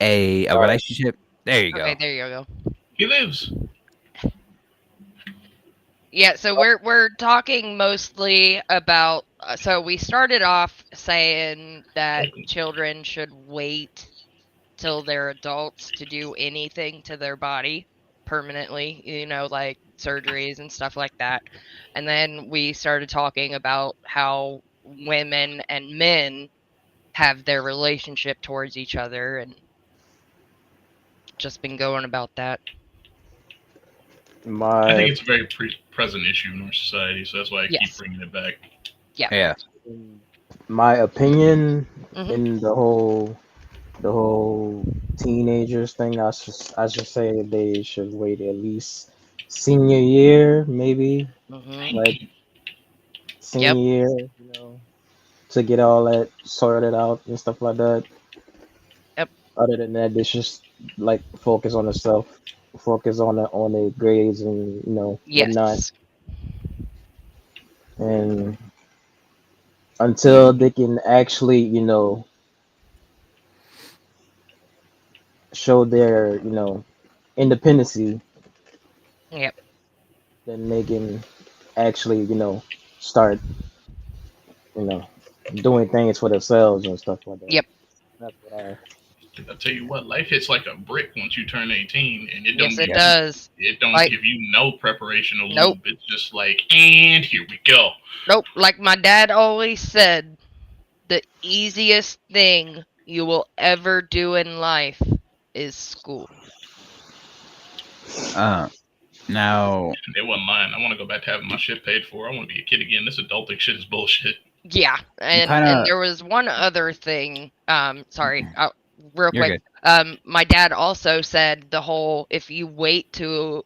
a relationship. There you Okay, go. there you go. He lives. Yeah, so we're talking mostly about. So we started off saying that children should wait till they're adults to do anything to their body permanently, like surgeries and stuff like that. And then we started talking about how women and men have their relationship towards each other, and just been going about that. I think it's a very present issue in our society, so that's why I keep Yes. bringing it back. Yeah. My opinion Mhm. in the whole teenagers thing, I should say they should wait at least senior year, maybe Mhm. like senior year, to get all that sorted out and stuff like that. Yep. Other than that, they just like focus on themselves, focus on the grades and whatnot, Yes. and until they can actually show their independency, Yep. then they can actually start doing things for themselves and stuff like that. Yep. That's what I'll tell you what, life hits like a brick once you turn 18, and it don't Yes, it give does. it don't Like- give you no preparation or Nope. lube. It's just like, and here we go. Nope. Like my dad always said, the easiest thing you will ever do in life is school. Now, They wasn't lying. I want to go back to having my shit paid for. I want to be a kid again. This adulting shit is bullshit. Yeah, and there was one other thing. Sorry, real You're quick. My dad also said the whole if you wait till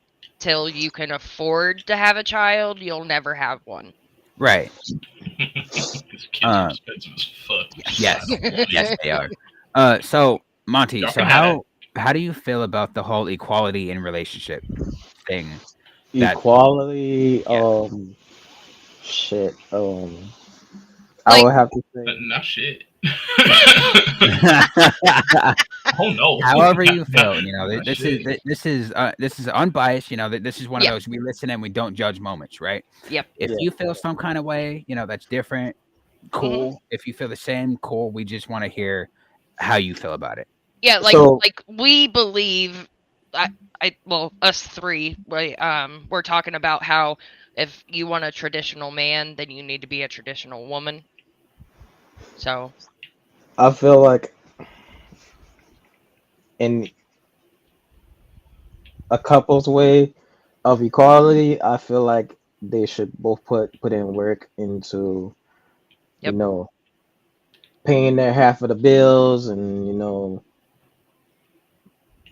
you can afford to have a child, you'll never have one. right. These kids are expensive as fuck. Yes. I don't want Yes, it. they are. So Monty, Y'all so can have how do you feel about the whole equality in relationship thing? equality. Yeah. Shit. I Like- would have to say. Nah, shit. Oh no. However you feel, Nah, this shit. is unbiased. This is one Yeah. of those we listen and we don't judge moments, right? Yep. If Yeah. you feel some kind of way, that's different. Cool. If you feel the same, cool. We just want to hear how you feel about it. Yeah, So- like we believe. Us three, we're talking about how if you want a traditional man, then you need to be a traditional woman. So I feel like in a couple's way of equality, I feel like they should both put in work into Yep. paying their half of the bills and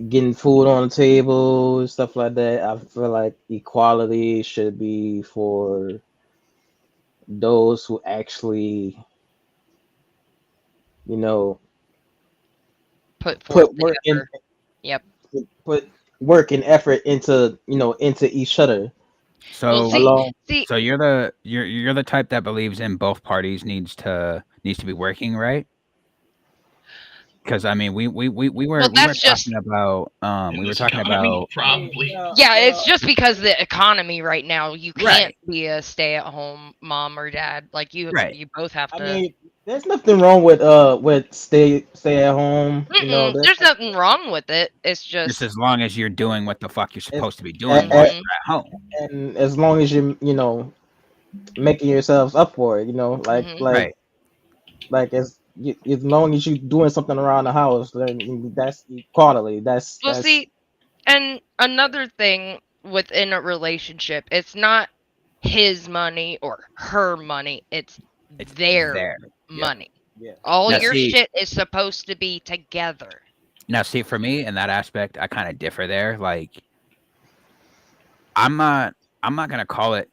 getting food on the table and stuff like that. I feel like equality should be for those who actually put put work in. effort. Yep. Put work and effort into into each other. So Well, Along, See, so you're the type that believes in both parties needs to be working, right? Because I mean, we were that's just- talking about In we were this talking economy, about probably. yeah, it's just because the economy right now, you can't Right. be a stay-at-home mom or dad. Like you both have to. I mean, there's nothing wrong with stay at home. There's nothing wrong with it. It's just just as long as you're doing what the fuck you're supposed to be doing and- while you're at home. and as long as you making yourselves up for it, Mhm. Right. like as long as you're doing something around the house, then that's equality. That's see, and another thing within a relationship, it's not his money or her money. It's their There. money. Yeah. All Now, your see- shit is supposed to be together. Now, see, for me in that aspect, I kind of differ there. Like, I'm not gonna call it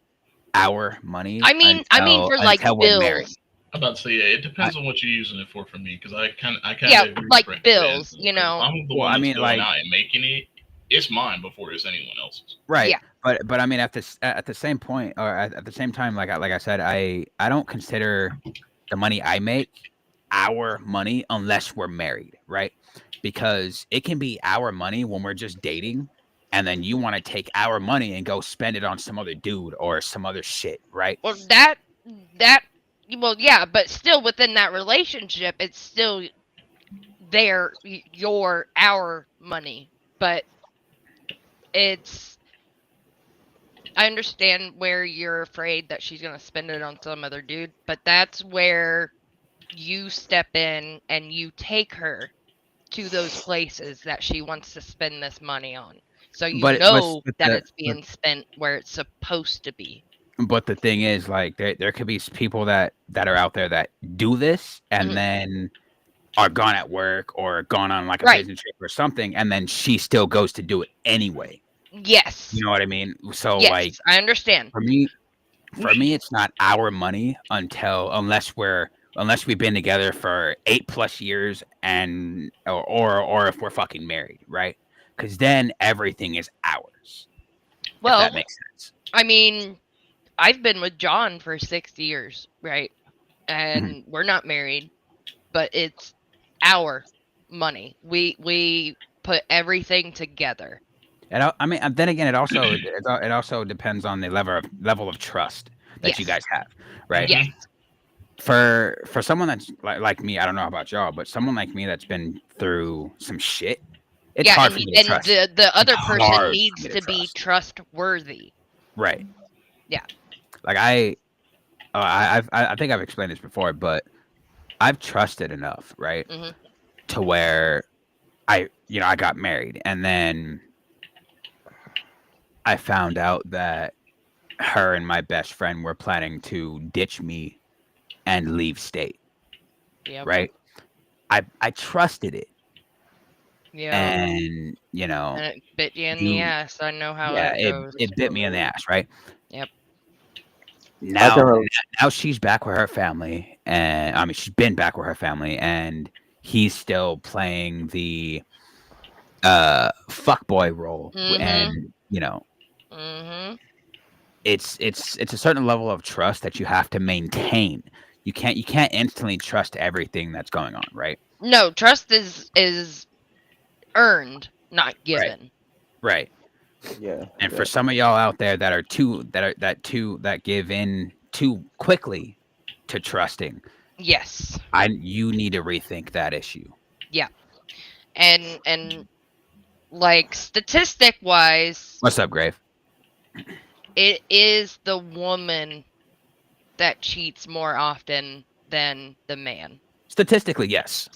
our money. I mean, for like until we're married. bills. I'm about to say, yeah, it depends on what you're using it for me, because I kind of Yeah, agree like with bills, Brandon, you 'cause if know. I'm the Well, one I that's mean, going like, out and making it, it's mine before it's anyone else's. right. Yeah. But I mean, at the same point, or at the same time, like I said, I don't consider the money I make our money unless we're married, right? Because it can be our money when we're just dating, and then you want to take our money and go spend it on some other dude or some other shit, right? Well, well, yeah, but still within that relationship, it's still our money. But it's, I understand where you're afraid that she's gonna spend it on some other dude, but that's where you step in and you take her to those places that she wants to spend this money on. So you know that it's being spent where it's supposed to be. But the thing is, like, there could be people that are out there that do this and Mhm. then are gone at work or gone on like a Right. business trip or something, and then she still goes to do it anyway. Yes. You know what I mean? So, Yes, like, I understand. for me, it's not our money unless we've been together for 8+ years and or if we're fucking married, right? Because then everything is ours. If Well, that makes sense. I mean, I've been with John for 6 years, right? And we're not married, but it's our money. We put everything together. And I mean, then again, it also depends on the level of trust that you Yes. guys have, right? Yes. For someone that's like me, I don't know about y'all, but someone like me that's been through some shit, it's hard for me to trust. the other It's person hard for needs me to be trustworthy. Right. Yeah. Like I think I've explained this before, but I've trusted enough, right, Mhm. to where I got married, and then I found out that her and my best friend were planning to ditch me and leave state. Yep. Right. I trusted it, Yeah. and And it bit you in the ass. I know how yeah, it goes. it bit me in the ass, right? Yep. Now she's back with her family, and I mean she's been back with her family, and he's still playing the fuckboy role, and Mhm. it's a certain level of trust that you have to maintain. You can't instantly trust everything that's going on, right? No, trust is earned, not given. Right. Yeah. And for some of y'all out there that give in too quickly to trusting, Yes. you need to rethink that issue. Yeah. And like statistic wise, What's up, Grave? it is the woman that cheats more often than the man. Statistically, yes.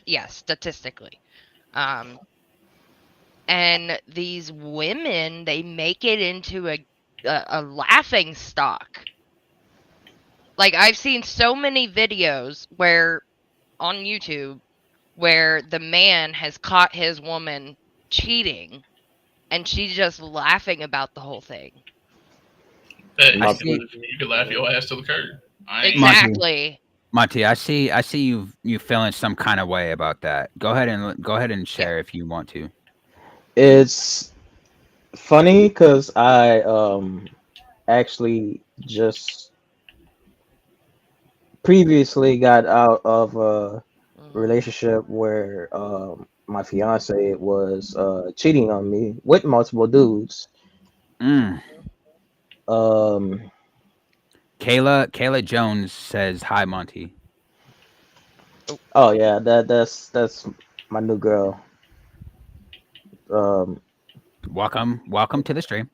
Yes, statistically. And these women, they make it into a laughing stock. Like, I've seen so many videos where on YouTube where the man has caught his woman cheating and she's just laughing about the whole thing. Hey, My- you can laugh your ass to the curb. Exactly. Monty, I see you feeling some kind of way about that. Go ahead and share if you want to. It's funny because I actually just previously got out of a relationship where my fiance was cheating on me with multiple dudes. Kayla Jones says hi, Monty. Oh yeah, that's my new girl. Welcome to the stream.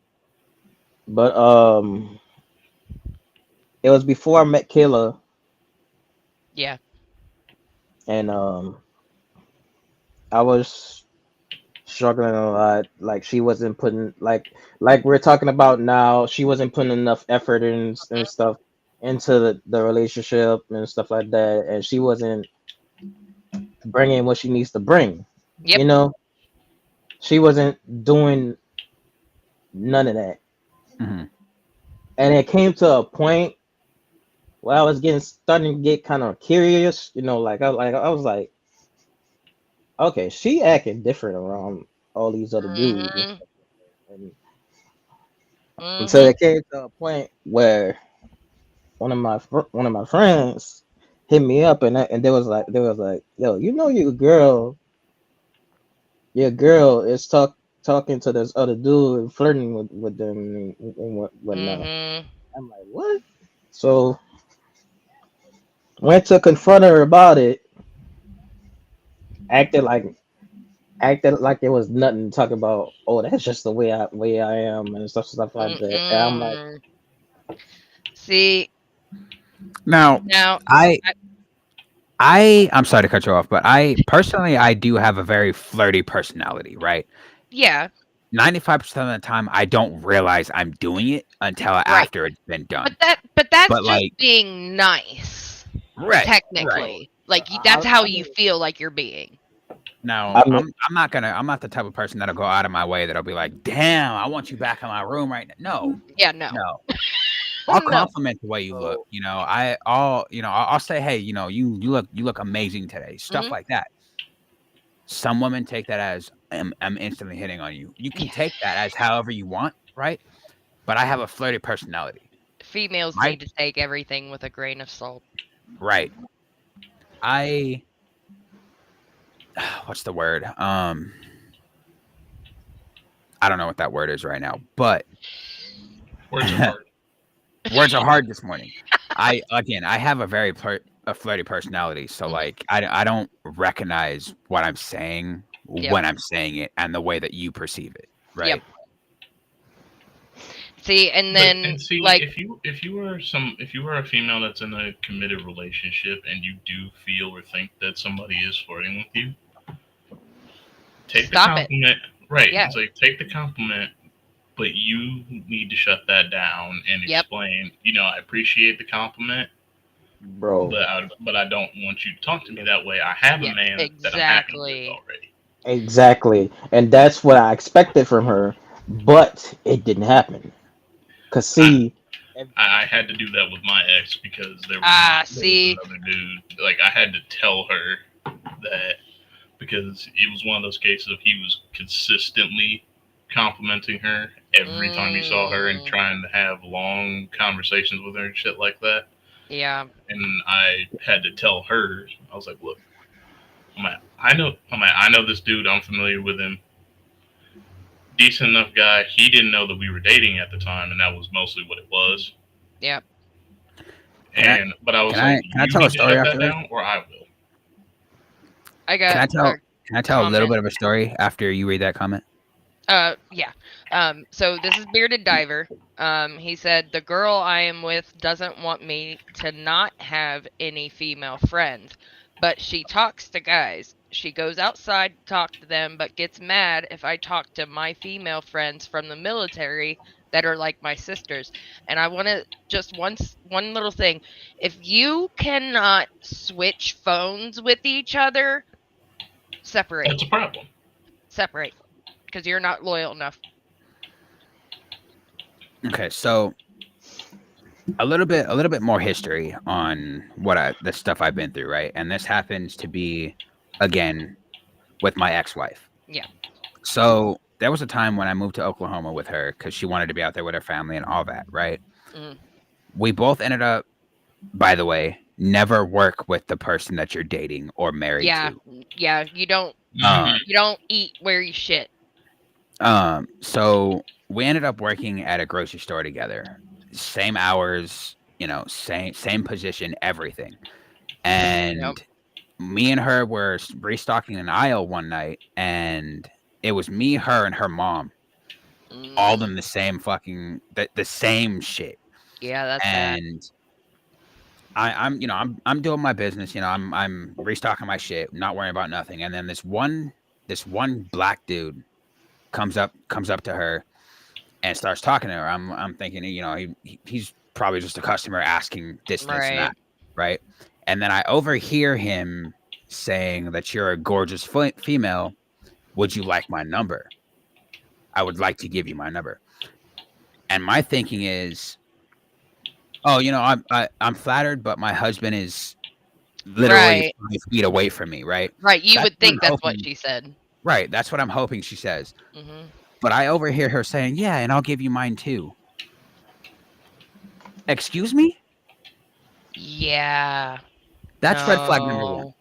But it was before I met Kayla. Yeah. And I was struggling a lot. Like she wasn't putting like we're talking about now. She wasn't putting enough effort and stuff into the relationship and stuff like that. And she wasn't bringing what she needs to bring. Yep. You know, she wasn't doing none of that. Mm-hmm. And it came to a point well, I was getting starting to get kind of curious, I was like, okay, she acting different around all these other dudes, and Mm-hmm. stuff. And until Mm-hmm. it came to a point where one of my friends hit me up, and they was like, yo, your girl is talking to this other dude and flirting with them and whatnot. Mm-hmm. I'm like, what? So went to confront her about it, acted like acted like it was nothing. Talking about, oh, that's just the way I am and stuff like that. And I'm like, Mm-mm. See, Now, now, I I, I'm sorry to cut you off, but I do have a very flirty personality, right? yeah, 95% of the time I don't realize I'm doing it until right. after it's been done. But that's But just like being nice, right, right. technically. Like I, that's how I you mean, feel like you're being. Now, I mean, I'm not the type of person that'll go out of my way that'll be like, "Damn, I want you back in my room right now." Yeah, no, No. I'll no. compliment the way you look, so I'll say, "Hey, you look amazing today." Stuff Hmm. like that. Some women take that as I'm instantly hitting on you. You can Yeah, take that as however you want, right? But I have a flirty personality. females My need to take everything with a grain of salt. right. I what's the word? I don't know what that word is right now, but Words are hard. words are hard this morning. I have a very a flirty personality, so Hmm. like I don't recognize what I'm saying Yep. when I'm saying it and the way that you perceive it, Yep. right? See, and But then and see, like, if you are a female that's in a committed relationship and you do feel or think that somebody is flirting with you, take the stop it. compliment. Right. Yeah. It's like take the compliment, but you need to shut that down and Yep. explain. I appreciate the compliment, bro, but I don't want you to talk to me that way. I have a Yeah. man that I'm happy with Exactly. already. exactly, and that's what I expected from her, but it didn't happen. Cause I see, I had to do that with my ex because there was See, another dude. Like I had to tell her that because it was one of those cases of he was consistently complimenting her every time he saw her and mm, trying to have long conversations with her and shit like that. yeah, And I had to tell her, I was like, look, I know this dude. I'm familiar with him. Decent enough guy. He didn't know that we were dating at the time, and that was mostly what it was. yep. But I was like, Can I you tell a need to story shut that after this? down, or I will. I Can got I a tell a little comment. bit of a story after you read that comment? Yeah. So this is Bearded Diver. He said the girl I am with doesn't want me to not have any female friends, but she talks to guys. She goes outside to talk to them, but gets mad if I talk to my female friends from the military that are like my sisters. And I want to just one little thing. If you cannot switch phones with each other, separate. That's a problem. Separate. Because you're not loyal enough. Okay, so a little bit more history on the stuff I've been through, right? And this happens to be again with my ex-wife. Yeah. So there was a time when I moved to Oklahoma with her because she wanted to be out there with her family and all that, right? Mm. We both ended up, by the way, never work with the person that you're dating or married Yeah. to. Yeah. You don't eat where you shit. So we ended up working at a grocery store together. Same hours, same position, everything. And Yep. me and her were restocking an aisle one night, and it was me, her, and her mom, all in the same fucking the same shit. Yeah, that's bad. And I'm doing my business, I'm restocking my shit, not worrying about nothing. And then this one black dude comes up to her and starts talking to her. I'm thinking, he's probably just a customer asking this and Right. that, right? And then I overhear him saying that you're a gorgeous female. Would you like my number? I would like to give you my number. And my thinking is, Oh, I'm flattered, but my husband is literally Right. 5 feet away from me, right? Right. You That's would what think I'm that's what hoping. she said. Right, that's what I'm hoping she says. Hmm. But I overhear her saying, "Yeah, and I'll give you mine too." Excuse me? Yeah. That's red flag number one. No.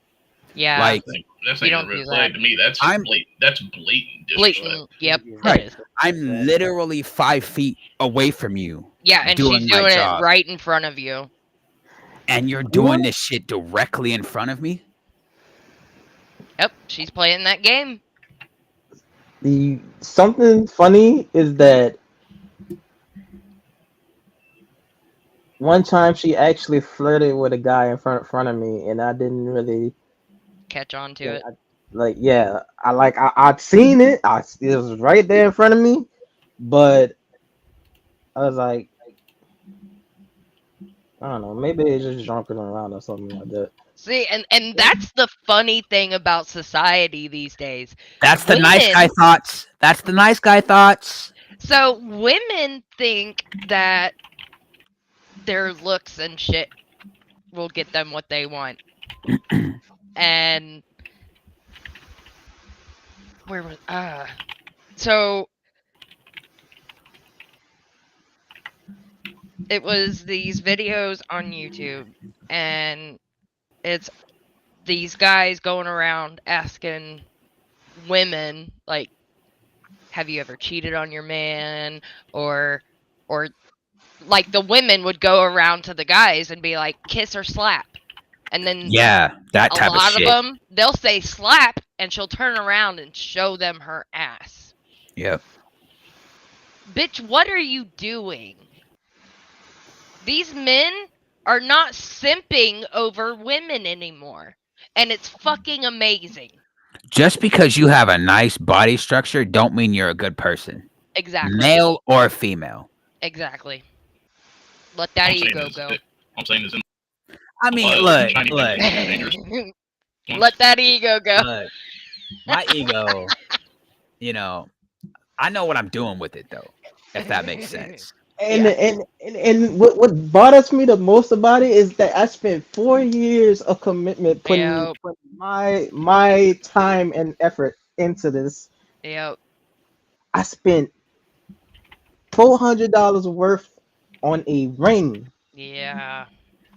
Yeah. Like, That's You not even a don't do red flag that. to me. That's I'm blatant. That's blatant disrespect. Blatant. Yep. right. It is. I'm literally 5 feet away from you Yeah, and doing she's my doing it job, right in front of you. and you're doing this shit directly in front of me. Yep. She's playing that game. The something funny is that one time she actually flirted with a guy in front of me, and I didn't really Catch on to it. I'd seen it. It was right there in front of me, but I was like, I don't know, maybe it's just jumping around or something like that. See, and that's the funny thing about society these days. That's the nice Women- guy thoughts. That's the nice guy thoughts. So women think that their looks and shit will get them what they want. And where was so it was these videos on YouTube, and it's these guys going around asking women, like, have you ever cheated on your man? Or like the women would go around to the guys and be like, kiss or slap. And then Yeah, that a type of lot shit. of them, they'll say slap, and she'll turn around and show them her ass. Yep. Bitch, what are you doing? These men are not simping over women anymore. And it's fucking amazing. Just because you have a nice body structure, don't mean you're a good person, Exactly. male or female. Exactly. Let that ego go. I'm saying this in I mean, Look, look, Let that ego go. look. My ego, I know what I'm doing with it though, if that makes sense. And Yeah. and what bothers me the most about it is that I spent 4 years of commitment putting my time and effort into this. Yep. I spent $400 worth on a ring. Yeah.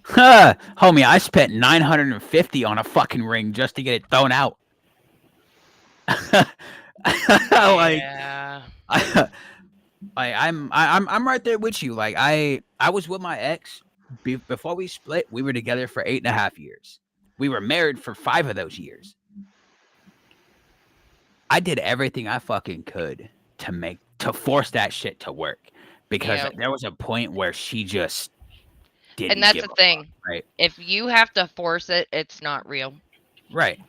Huh, homie, I spent $950 on a fucking ring just to get it thrown out. Like, Yeah. I'm right there with you. Like I was with my ex before we split. We were together for 8.5 years. We were married for 5 of those years. I did everything I fucking could to force that shit to work, because Yep. there was a point where she just didn't. And that's give the a thing. fuck, right? If you have to force it, it's not real. Right.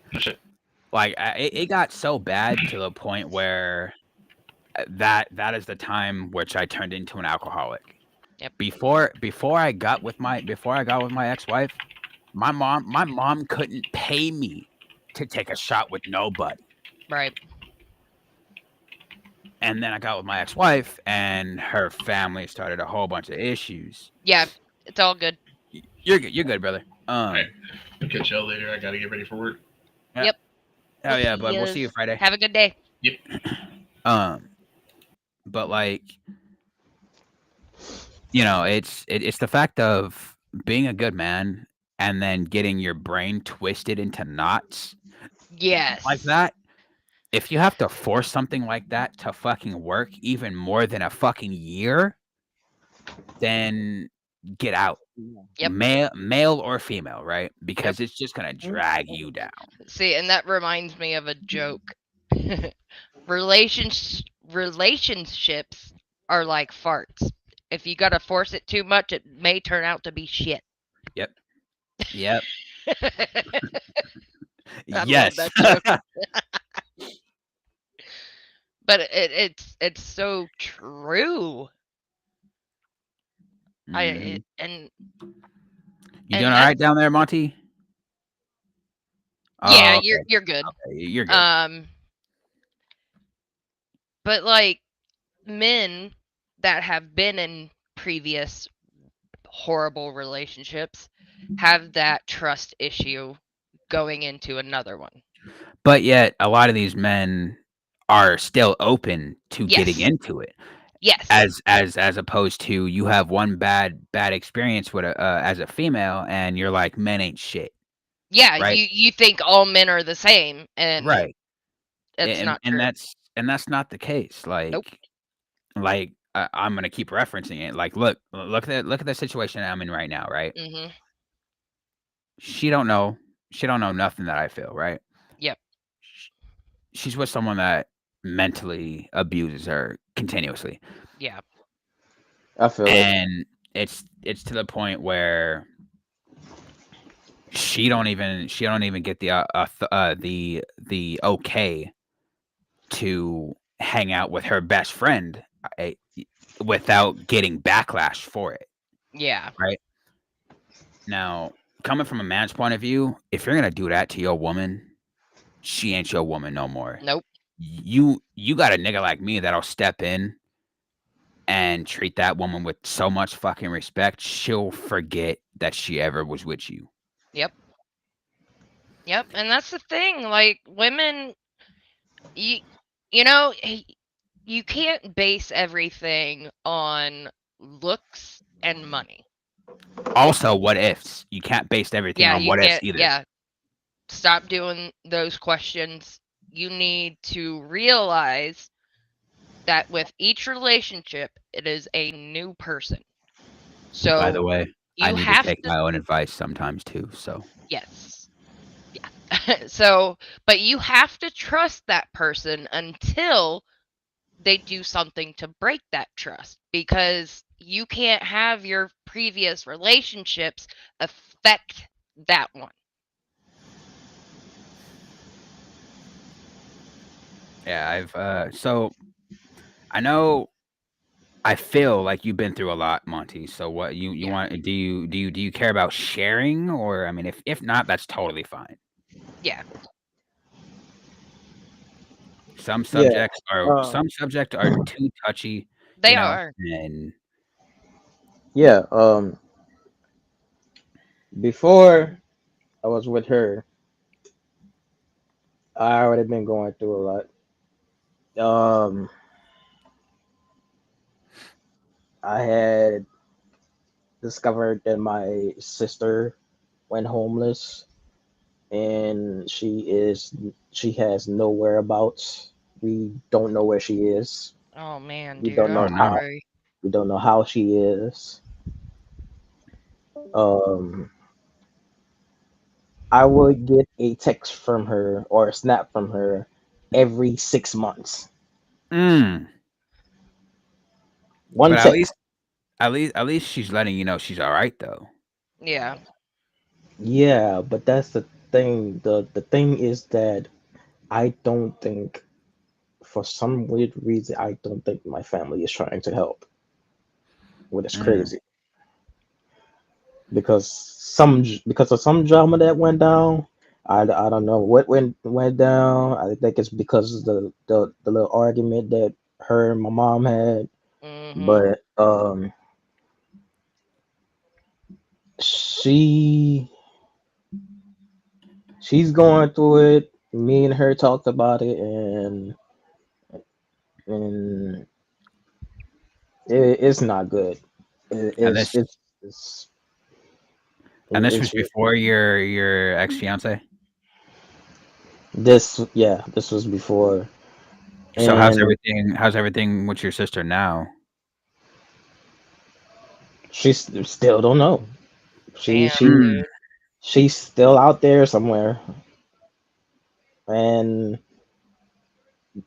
Like it got so bad to the point where that is the time which I turned into an alcoholic. Yep. Before I got with my ex-wife, my mom couldn't pay me to take a shot with nobody. Right. And then I got with my ex-wife, and her family started a whole bunch of issues. Yeah, it's all good. You're good, brother. Right. I'll catch y'all later. I gotta get ready for work. Yep. Oh yeah, but we'll see you Friday. Have a good day. Yep. But like, it's the fact of being a good man and then getting your brain twisted into knots Yes. like that. If you have to force something like that to fucking work even more than a fucking year, then get out. Yep. Male or female, right? Because it's just gonna drag you down. See, and that reminds me of a joke. Relationships are like farts. If you gotta force it too much, it may turn out to be shit. Yep. I Yes. love that joke. But it's so true. Mhm. And You doing all right down there, Monty? yeah, Oh, okay. you're good. Okay, you're good. But like men that have been in previous horrible relationships have that trust issue going into another one. But yet, a lot of these men are still open to getting Yes. into it, Yes. as opposed to you have one bad experience with a as a female, and you're like, men ain't shit, Yeah, right? you think all men are the same, and Right. it's not true. And that's not the case. Nope. I'm gonna keep referencing it. Like, look at the situation I'm in right now, right? Hmm. She don't know nothing that I feel, right? Yep. She's with someone that mentally abuses her continuously. Yeah. I feel it. And it's to the point where she don't even get the okay to hang out with her best friend without getting backlash for it. Yeah. Right. Now, coming from a man's point of view, if you're gonna do that to your woman, she ain't your woman no more. Nope. You got a nigga like me that'll step in and treat that woman with so much fucking respect, she'll forget that she ever was with you. Yep. Yep. And that's the thing. Like, women, you know, you can't base everything on looks and money. Also, what ifs? You can't base everything Yeah, on you what ifs can't. either. Yeah. Stop doing those questions. You need to realize that with each relationship, it is a new person. So, By the way, I you need to have take to. my own advice sometimes too. So Yes. Yeah. So, but you have to trust that person until they do something to break that trust, because you can't have your previous relationships affect that one. yeah, so I know I feel like you've been through a lot, Monty. So what you Yeah. want? Do you care about sharing, or I mean, if not, that's totally fine. Yeah. Some Yeah. subjects are too touchy, They you know, are. and Yeah. Before I was with her, I already been going through a lot. Um, I had discovered that my sister went homeless, and she has no whereabouts. We don't know where she is. Oh man, We dude, don't I'm oh know no, how. sorry. We don't know how she is. Um, I would get a text from her or a snap from her every 6 months. mm. One But text. at least she's letting you know she's all right though. Yeah. Yeah, but that's the thing. The thing is that I don't think, for some weird reason, I don't think my family is trying to help. Which is Mm. crazy because of some drama that went down. I don't know what went down. I think it's because of the little argument that her and my mom had. Mhm. But she she's going through it. Me and her talked about it, and it's not good. It, And it's this it's it's was it's before your ex fiance. this was before. So And how's everything with your sister now? she still don't know. She Damn, she Mm. dude. she's still out there somewhere. And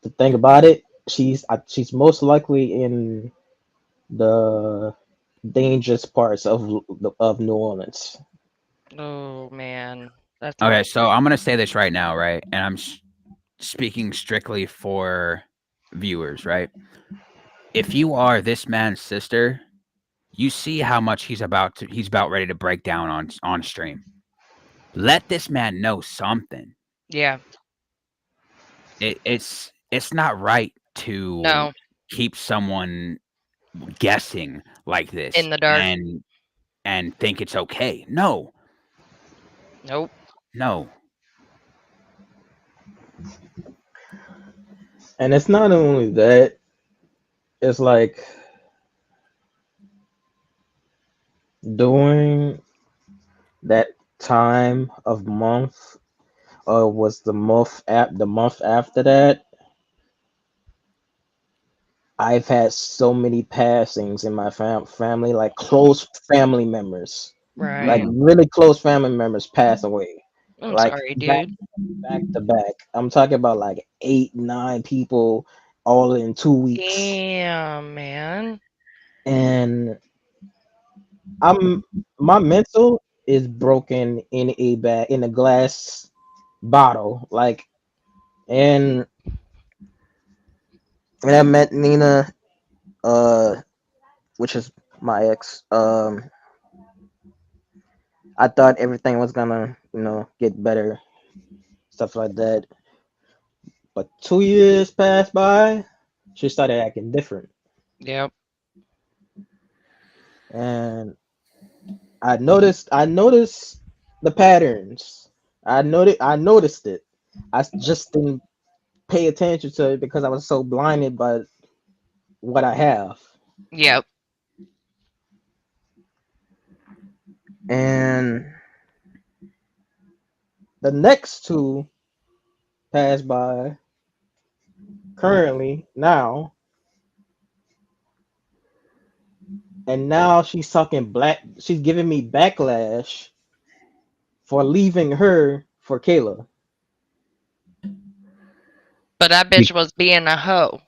the thing about it, she's most likely in the dangerous parts of New Orleans. Oh man, that's Okay, rough. so I'm gonna say this right now, right? And I'm speaking strictly for viewers, right? If you are this man's sister, you see how much he's about ready to break down on stream. Let this man know something. Yeah. It's not right to No. keep someone guessing like this. In the dark. And and think it's okay. No, Nope. no. And it's not only that, it's like during that time of month, or was the month after that, I've had so many passings in my family, like close family members, like Right. really close family members pass away, I'm like sorry, back dude. back to back. I'm talking about like 8, 9 people all in 2 weeks, Damn, man. and I'm my mental is broken in a glass bottle, like, and when I met Nina, uh, which is my ex, I thought everything was gonna, get better, stuff like that. But 2 years passed by, she started acting different, Yep. and I noticed the patterns. I noticed it. Just didn't pay attention to it because I was so blinded by what I have. Yep. And the next two passed by currently now, and now she's talking black. She's giving me backlash for leaving her for Kayla. But that bitch was being a hoe.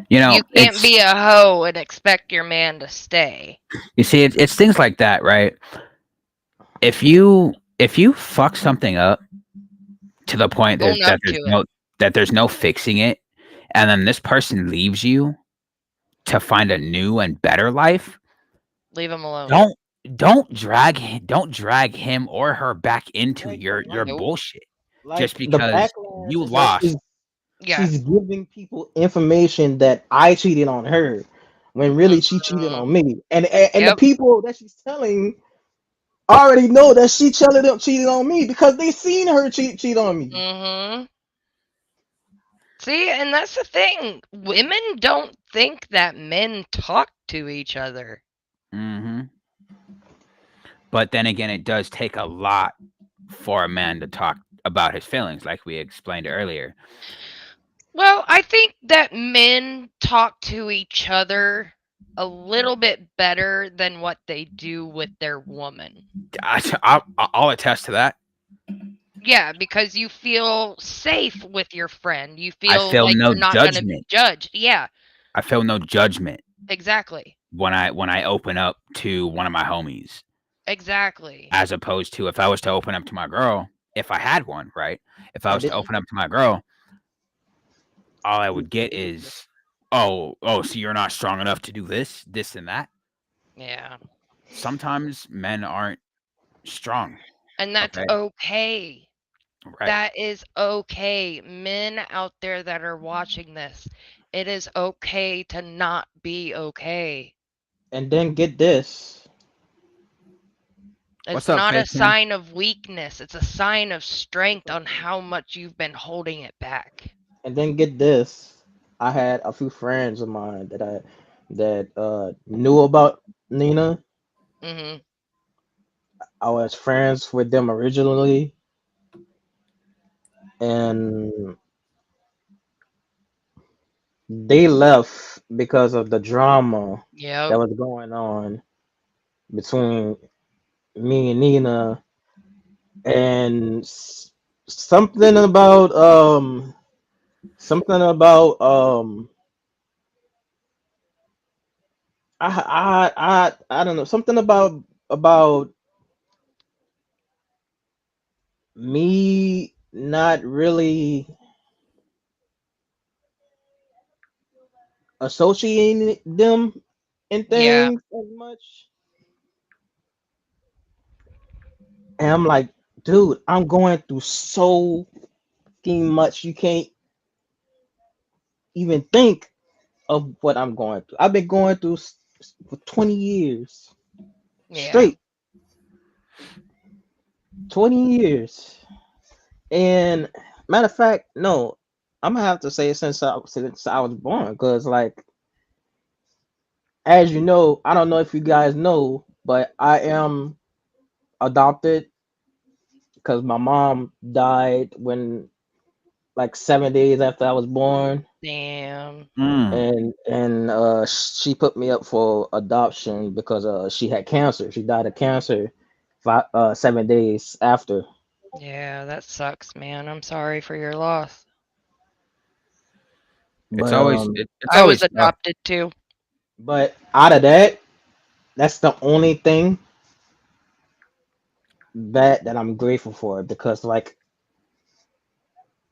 You know, You can't be a hoe and expect your man to stay. you see, it's things like that, right? If you fuck something up to the point Own up to it. that there's no fixing it, and then this person leaves you to find a new and better life, Leave him alone. don't drag him or her back into Like, your Nope. bullshit like just the because backlash you is like lost. Yeah. she's giving people information that I cheated on her, when really she cheated on me. And the Yep. people that she's telling already know that she cheated on me because they seen her cheat on me. Mm-hmm. See, and that's the thing. Women don't think that men talk to each other. Hmm. But then again, it does take a lot for a man to talk about his feelings, like we explained earlier. Well, I think that men talk to each other a little bit better than what they do with their woman. I'll attest to that. Yeah, because you feel safe with your friend. You I feel feel like no you're not going to be judgment. judged. Yeah, I feel no judgment exactly. when I open up to one of my homies, Exactly. as opposed to if I was to open up to my girl, if I had one, right? If I was And to open up to my girl, all I would get is, oh, so you're not strong enough to do this, and that. Yeah. Sometimes men aren't strong. And that's Okay, okay. right? That is okay. Men out there that are watching this, it is okay to not be okay. and then get this. It's What's up, not a Fake Tim? sign of weakness. It's a sign of strength on how much you've been holding it back. And then get this. I had a few friends of mine that knew about Nina. Hmm. I was friends with them originally, and they left because of the drama that Yep. was going on between me and Nina, and something about something about I don't know, something about me not really associating them in Yeah. things as much. And I'm like, dude, I'm going through so fucking much. You can't even think of what I'm going through. I've been going through for 20 years Yeah. straight. 20 years. And matter of fact, no, I'm gonna have to say since I was born, because like as you know, I don't know if you guys know, but I am adopted because my mom died when like 7 days after I was born, Damn. Mm. and she put me up for adoption because she had cancer. She died of cancer 7 days after. Yeah, that sucks, man. I'm sorry for your loss. It's But always it's I was always tough. adopted too. out of that, that's the only thing that I'm grateful for, because like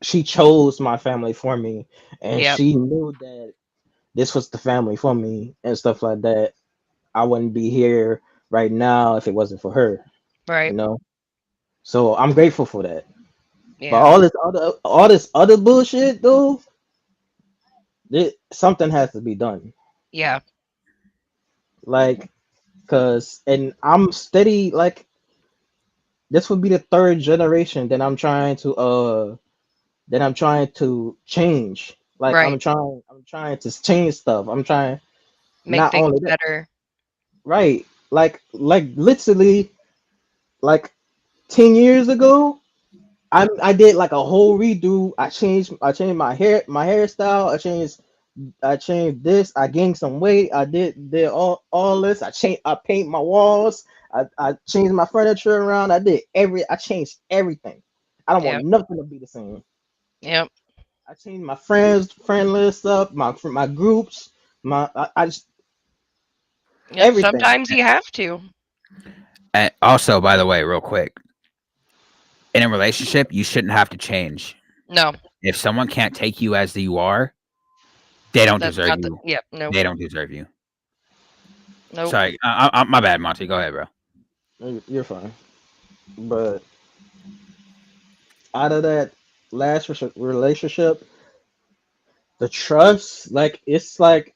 she chose my family for me, and Yep. she knew that this was the family for me and stuff like that. I wouldn't be here right now if it wasn't for her, you Right. know. So I'm grateful for that. But Yeah. all this other bullshit, though, something has to be done. Yeah. Like, and I'm steady. Like, this would be the third generation that I'm trying to change. Like, Right. I'm trying to change stuff. I'm trying Make not things only that, better. right? Like literally, like 10 years ago, I did like a whole redo. I changed my hairstyle. I changed this. I gained some weight. I did all this. I paint my walls. I changed my furniture around. I changed everything. I don't want Yep. nothing to be the same. Yep. I changed my friend list up, my groups, I just Yep. everything. Sometimes you have to. And also, by the way, real quick, in a relationship, you shouldn't have to change. No, If someone can't take you as you are, they don't that's deserve not the. you. Yep. Nope. They don't deserve you. Nope. Sorry, my bad, Monty. Go ahead, bro. You're fine. But out of that last relationship, the trust, like it's like,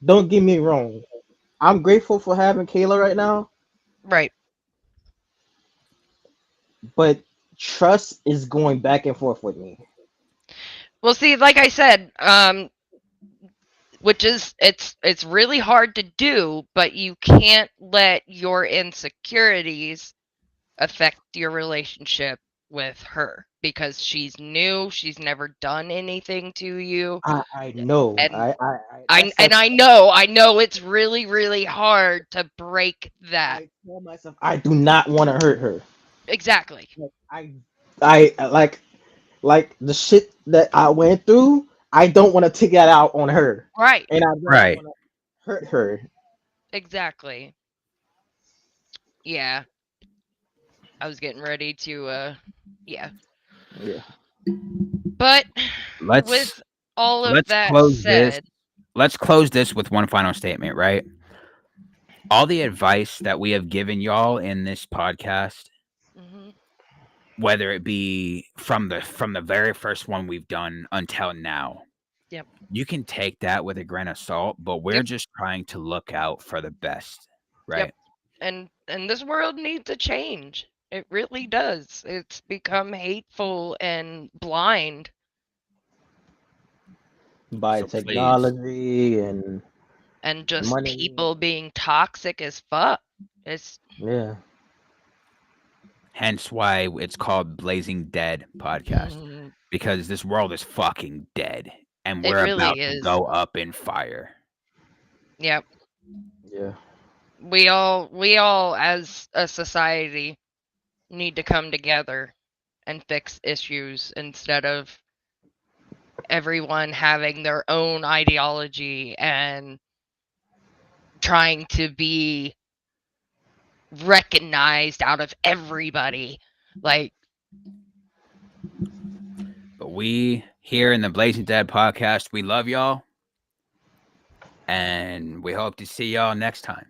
don't get me wrong. I'm grateful for having Kayla right now, Right. but trust is going back and forth with me. Well, see, like I said, which is it's really hard to do, but you can't let your insecurities affect your relationship with her because she's new, she's never done anything to you, I know. and That's I know it's really hard to break that. I tell myself I do not want to hurt her. Exactly. Like, like the shit that I went through. I don't want to take that out on her, Right. and I don't Right. want to hurt her. Exactly. Yeah. I was getting ready to yeah. Yeah. But Let's with all of let's that close this. said, Let's close this with one final statement, right? All the advice that we have given y'all in this podcast, mhm, whether it be from the very first one we've done until now, yep. you can take that with a grain of salt, but we're Yep. just trying to look out for the best, Yep. right? And this world needs a change. It really does. It's become hateful and blind. By So please, technology and And just money. people being toxic as fuck. It's Yeah. hence why it's called Blazing Dead Podcast, because this world is fucking dead and it we're really about to is. go up in fire. Yep. Yeah. We all as a society need to come together and fix issues instead of everyone having their own ideology and trying to be recognized out of everybody. Like, But we here in the Blazing Dead Podcast, we love y'all. And we hope to see y'all next time.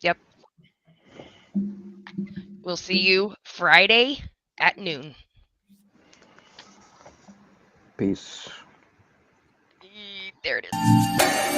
yep. We'll see you Friday at noon. Peace. There it is.